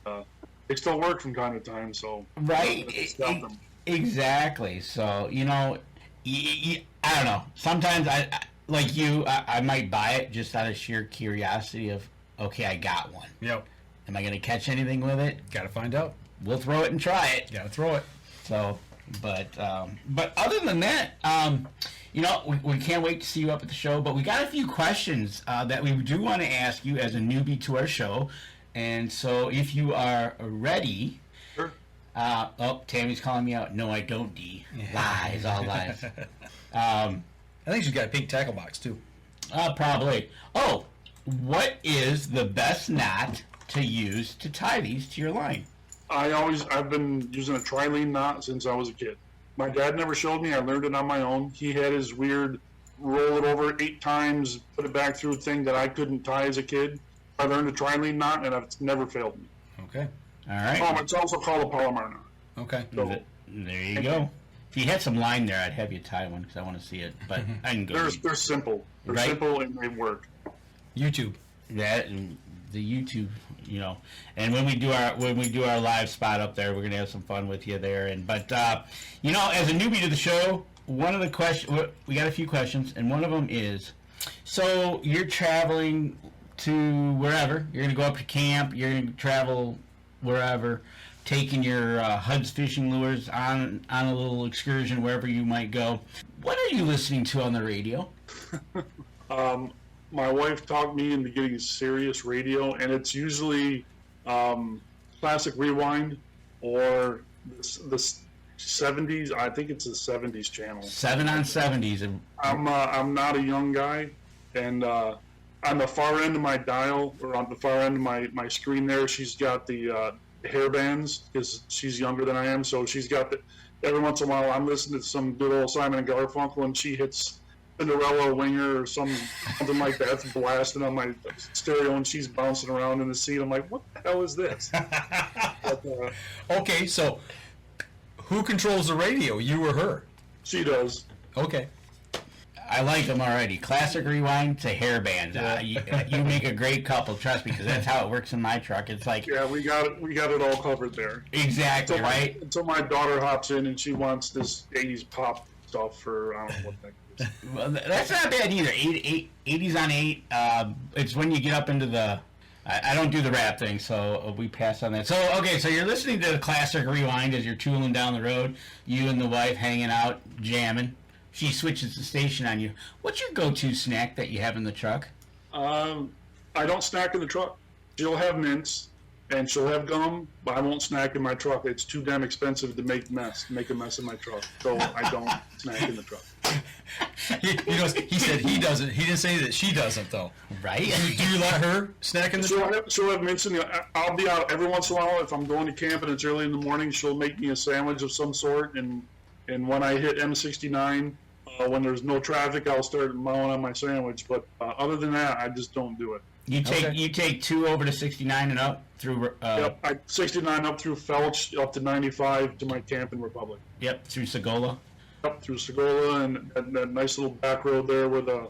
they still work from time to time. So Right. stop them. Exactly. So, you know, I don't know. Sometimes I like you, I might buy it just out of sheer curiosity of, okay, I got one. Yep. Am I going to catch anything with it? Got to find out. We'll throw it and try it. Got to throw it. So, but other than that, you know, we can't wait to see you up at the show. But we got a few questions that we do want to ask you as a newbie to our show. And so if you are ready. Sure. Oh, Tammy's calling me out. No, I don't, D. Lies, all lies. I think she's got a pink tackle box, too. Probably. Oh, what is the best knot to use to tie these to your line? I've been using a trilene knot since I was a kid. My dad never showed me. I learned it on my own. He had his weird roll it over 8 times, put it back through thing that I couldn't tie as a kid. I learned a trilene knot, and it's never failed me. Okay. All right. It's also called a Palomar knot. Okay. So There you go. If you had some line there, I'd have you tie one because I want to see it. But I can go. they're simple. They're Right. simple and they work. YouTube. That and the YouTube, you know. And when we do our live spot up there, we're gonna have some fun with you there. But you know, as a newbie to the show, one of the questions we got a few questions, and one of them is, so you're traveling to wherever, you're gonna go up to camp, you're gonna travel wherever, taking your Hudd's fishing lures on a little excursion wherever you might go. What are you listening to on the radio? my wife talked me into getting Sirius radio, and it's usually classic rewind or the 70s. I think it's the 70s channel. 7 on 70s. I'm not a young guy, and on the far end of my dial, or on the far end of my screen there, she's got the hair bands, because she's younger than I am, so she's got the, every once in a while I'm listening to some good old Simon and Garfunkel, and she hits Cinderella Winger or something like that. It's blasting on my stereo, and she's bouncing around in the seat. I'm like, what the hell is this? But, Okay, so who controls the radio, you or her? she does. Okay. I like them already. Classic rewind to hair bands. You make a great couple, trust me, because that's how it works in my truck. It's like Yeah, we got it all covered there. exactly right. Until my daughter hops in and she wants this 80s pop stuff for, I don't know what that is. Well, that's not bad either. 80s on 8. It's when you get up into the. I don't do the rap thing, so we pass on that. So okay, so you're listening to the classic rewind as you're tooling down the road. You and the wife hanging out, jamming. She switches the station on you. What's your go-to snack that you have in the truck? I don't snack in the truck. She'll have mints and she'll have gum, but I won't snack in my truck. It's too damn expensive to make a mess in my truck. So I don't snack in the truck. He said he doesn't. He didn't say that she doesn't, though. Right? Do you let her snack in the truck? She'll have mints in the. I'll be out every once in a while if I'm going to camp and it's early in the morning. She'll make me a sandwich of some sort, and when I hit M69, when there's no traffic, I'll start mowing on my sandwich. But other than that, I just don't do it. You take 2 over to 69 and up through. Yep, 69 up through Felch, up to 95 to my camp in Republic. Yep, through Segola. Up through Segola and that nice little back road there where the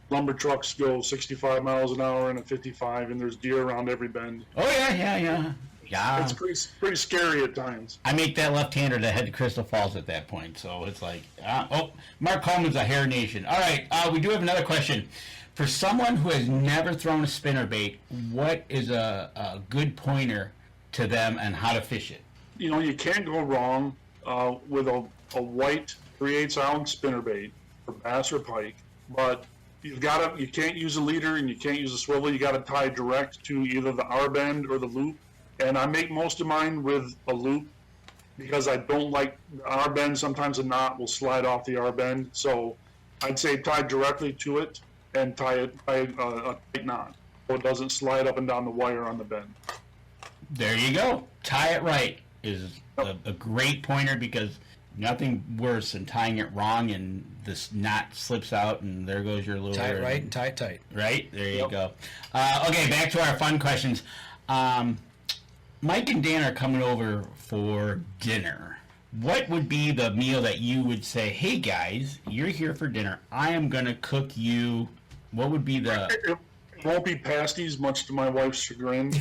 lumber trucks go 65 miles an hour and a 55, and there's deer around every bend. Oh yeah. It's pretty scary at times. I make that left-hander to head to Crystal Falls at that point, so it's like, Mark Coleman's a hair nation. All right, we do have another question. For someone who has never thrown a spinnerbait, what is a good pointer to them and how to fish it? You know, you can't go wrong with a white 3/8 ounce spinnerbait for bass or pike, but you can't use a leader and you can't use a swivel. You got to tie direct to either the R bend or the loop. And I make most of mine with a loop because I don't like the R bend. Sometimes a knot will slide off the R bend. So I'd say tie directly to it and tie a tight knot so it doesn't slide up and down the wire on the bend. There you go. Tie it right is a great pointer, because nothing worse than tying it wrong and this knot slips out and there goes your lure. Tie it right and tie it tight. Right? There you go. Okay, back to our fun questions. Mike and Dan are coming over for dinner. What would be the meal that you would say, hey guys, you're here for dinner. I am going to cook you. What would be the... It won't be pasties, much to my wife's chagrin.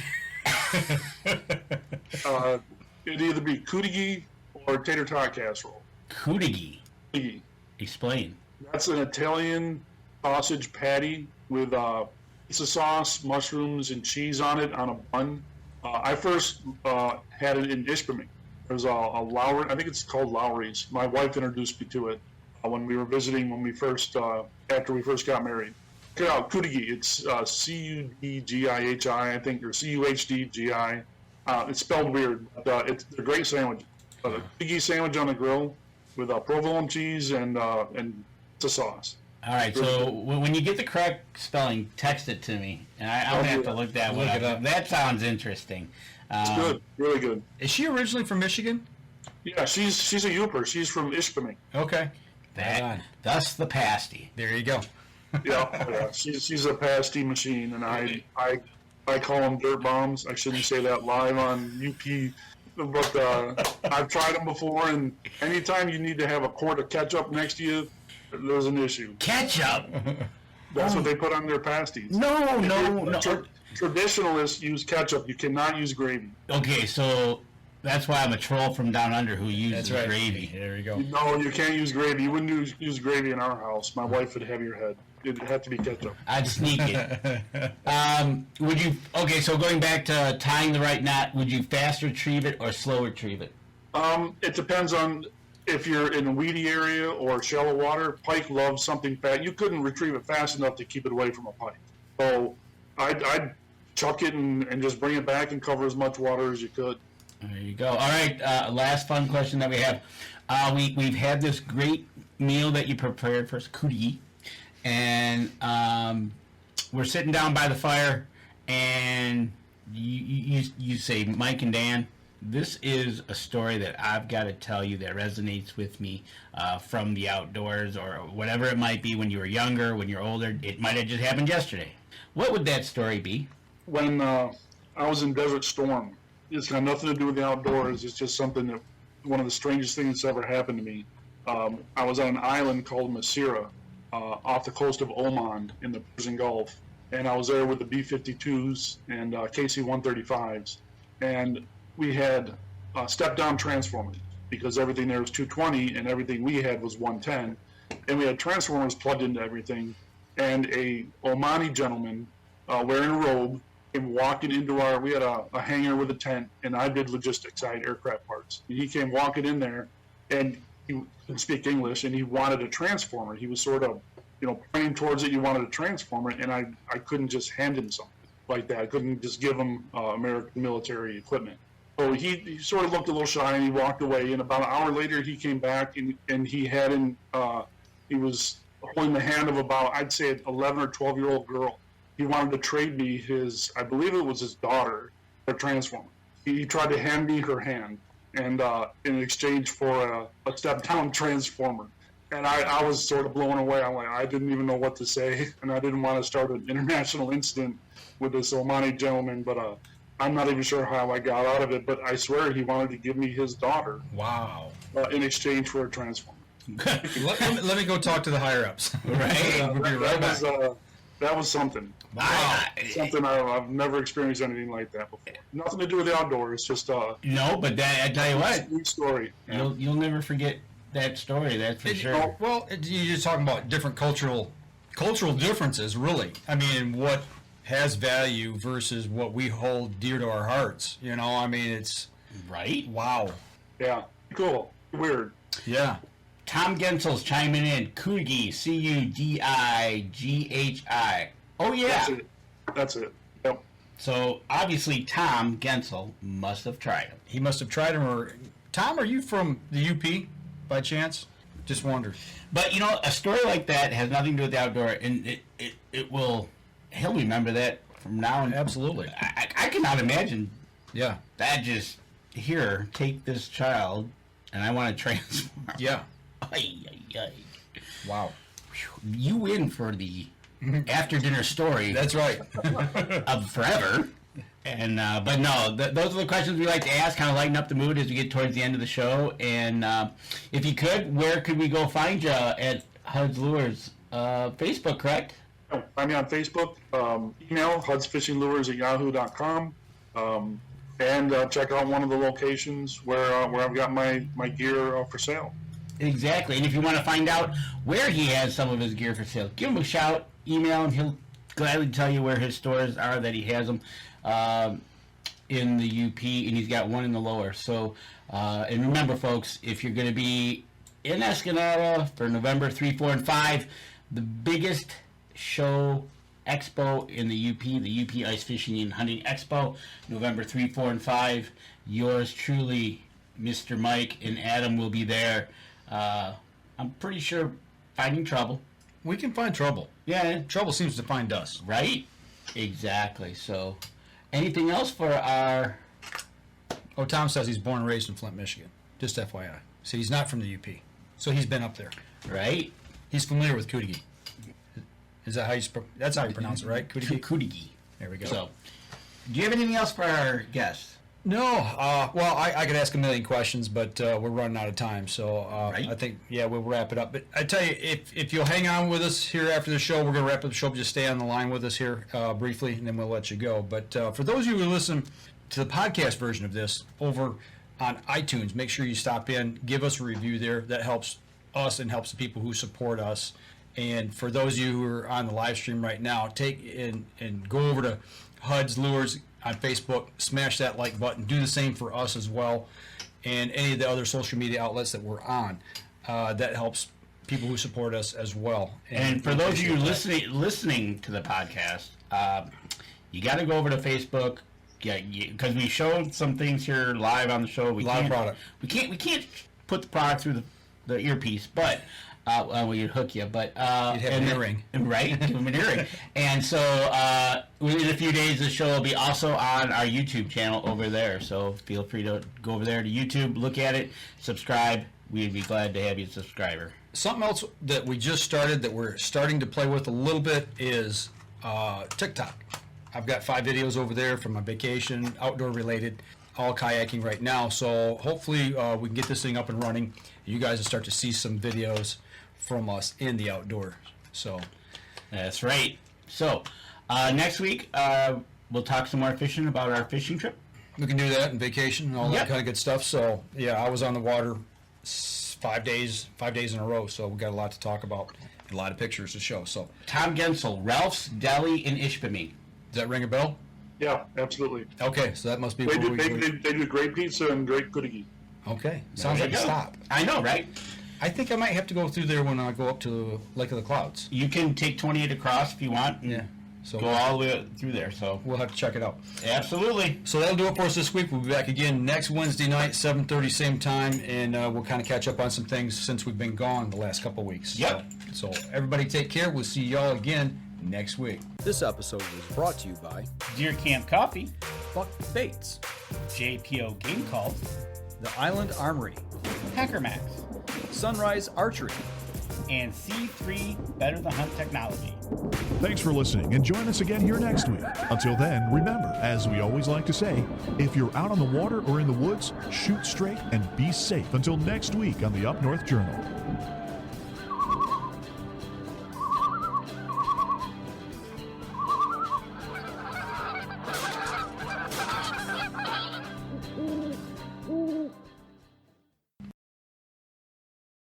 It'd either be kudigi or tater tot casserole. Kudigi? Kudigi. Explain. That's an Italian sausage patty with pizza sauce, mushrooms, and cheese on it on a bun. I first had it in Ishpeming. There's a Lowry, I think it's called Lowry's. My wife introduced me to it when we were visiting after we first got married. Check it out, Kudigi. It's Cudgihi, I think, or Cuhdgi. It's spelled weird, but it's a great sandwich. A Kudigi sandwich on the grill with provolone cheese and pizza sauce. All right, so when you get the correct spelling, text it to me, and I'll have to look that one up. That sounds interesting. It's good, really good. Is she originally from Michigan? Yeah, she's a Yooper. She's from Ishpeming. Okay. Thus the pasty. There you go. Yeah. She's a pasty machine, and I call them dirt bombs. I shouldn't say that live on UP, but I've tried them before, and anytime you need to have a quart of ketchup next to you, there's an issue. Ketchup? That's what they put on their pasties. No. Traditionalists use ketchup. You cannot use gravy. Okay, so that's why I'm a troll from down under who uses gravy. There you go. No, you can't use gravy. You wouldn't use gravy in our house. My wife would have your head. It'd have to be ketchup. I'd sneak it. So going back to tying the right knot, would you fast retrieve it or slow retrieve it? It depends on if you're in a weedy area or shallow water, pike loves something fat. You couldn't retrieve it fast enough to keep it away from a pike. So I'd chuck it and just bring it back and cover as much water as you could. There you go. All right, last fun question that we have. We've had this great meal that you prepared for us, cootie, and we're sitting down by the fire, and you say, Mike and Dan, this is a story that I've got to tell you that resonates with me from the outdoors or whatever it might be when you were younger, when you're older. It might have just happened yesterday. What would that story be? When I was in Desert Storm, it's got nothing to do with the outdoors. It's just something that, one of the strangest things that's ever happened to me. I was on an island called Masira off the coast of Oman in the Persian Gulf. And I was there with the B-52s and KC-135s. And we had step-down transformers because everything there was 220 and everything we had was 110. And we had transformers plugged into everything. And a Omani gentleman wearing a robe came walking into our, we had a hangar with a tent, and I did logistics, I had aircraft parts. And he came walking in there, and he didn't speak English, and he wanted a transformer. He was sort of, pointing towards it, he wanted a transformer, and I couldn't just hand him something like that. I couldn't just give him American military equipment. So he sort of looked a little shy, and he walked away, and about an hour later, he came back, and he had he was holding the hand of about, I'd say, an 11 or 12-year-old girl. He wanted to trade me I believe it was his daughter, a transformer. He tried to hand me her hand, and in exchange for a step-down transformer. And I was sort of blown away. I didn't even know what to say, and I didn't want to start an international incident with this Omani gentleman, but I'm not even sure how I got out of it, but I swear he wanted to give me his daughter. Wow. In exchange for a transformer. let me go talk to the higher-ups. Right. We'll be right back. That was something. Wow. Something I've never experienced anything like that before. Nothing to do with the outdoors, just no, but I tell you what, sweet story. Yeah. you'll never forget that story. That's for sure. Well, you're just talking about different cultural differences, really. I mean, what has value versus what we hold dear to our hearts. I mean, it's right. Wow. Yeah. Cool. Weird. Yeah. Tom Gensel's chiming in. Cudighi, Cudighi. Oh, yeah. That's it. Yep. So, obviously, Tom Gensel must have tried him. He must have tried him. Or Tom, are you from the UP by chance? Just wondered. But, a story like that has nothing to do with the outdoor, and it will, he'll remember that from now on. Absolutely. I cannot imagine. Yeah. That just, here, take this child, and I want to transform. Yeah. Ay, ay, ay. Wow. You win for the after dinner story. That's right. Of forever. And but no, those are the questions we like to ask, kind of lighten up the mood as we get towards the end of the show. And if you could, where could we go find you at Hudd's Lures? Facebook, correct? Find me on Facebook. Email hudsfishinglures@yahoo.com. And check out one of the locations where I've got my gear for sale. Exactly. And if you want to find out where he has some of his gear for sale, give him a shout, email him. He'll gladly tell you where his stores are that he has them in the UP, and he's got one in the lower. So, and remember, folks, if you're going to be in Escanaba for November 3, 4, and 5, the biggest show expo in the UP Ice Fishing and Hunting Expo, November 3, 4, and 5. Yours truly, Mr. Mike and Adam will be there. I'm pretty sure finding trouble. We can find trouble. Yeah. Trouble seems to find us. Right? Exactly. So, anything else for our... Oh, Tom says he's born and raised in Flint, Michigan. Just FYI. So he's not from the UP. So he's been up there. Right? He's familiar with Cudighi. Is that how that's how you pronounce it, right? Cudighi? Cudighi. There we go. So, do you have anything else for our guests? No. Well, I could ask a million questions, but we're running out of time. So Right. I think, we'll wrap it up. But I tell you, if you'll hang on with us here after the show, we're going to wrap up the show. Just stay on the line with us here briefly, and then we'll let you go. But for those of you who listen to the podcast version of this over on iTunes, make sure you stop in, give us a review there. That helps us and helps the people who support us. And for those of you who are on the live stream right now, take and go over to Hudd's Lures on Facebook, smash that like button, do the same for us as well. and any of the other social media outlets that we're on. That helps people who support us as well. And for those of you listening to the podcast, you got to go over to Facebook. Yeah, because we showed some things here live on the show. We product. We can't put the product through the earpiece, but we'd hook you. But you'd have an earring, right? Give them an earring. And so in a few days, the show will be also on our YouTube channel over there. So feel free to go over there to YouTube, look at it, subscribe. We'd be glad to have you a subscriber. Something else that we just started that we're starting to play with a little bit is TikTok. I've got 5 videos over there from my vacation, outdoor related, all kayaking right now. So hopefully we can get this thing up and running. You guys will start to see some videos from us in the outdoors. So that's right. So next week we'll talk some more fishing about our fishing trip. We can do that and vacation and all that kind of good stuff. So yeah, I was on the water 5 days in a row. So we got a lot to talk about, a lot of pictures to show. So Tom Gensel, Ralph's Deli in Ishpeming. Does that ring a bell? Yeah, absolutely. Okay, so that must be They where they do great pizza and great cookie. Okay, sounds like a stop. I know, right? I think I might have to go through there when I go up to Lake of the Clouds. You can take 28 across if you want. Yeah. So go all the way through there. So we'll have to check it out. Absolutely. So that'll do it for us this week. We'll be back again next Wednesday night, 7:30, same time, and we'll kind of catch up on some things since we've been gone the last couple of weeks. Yep. So everybody take care. We'll see y'all again next week. This episode was brought to you by Deer Camp Coffee, Buck Baits, JPO Game Call, The Island Armory, Hacker Max, Sunrise Archery, and C3 Better the Hunt Technology. Thanks for listening, and join us again here next week. Until then, remember, as we always like to say, if you're out on the water or in the woods, shoot straight and be safe until next week on the Up North Journal.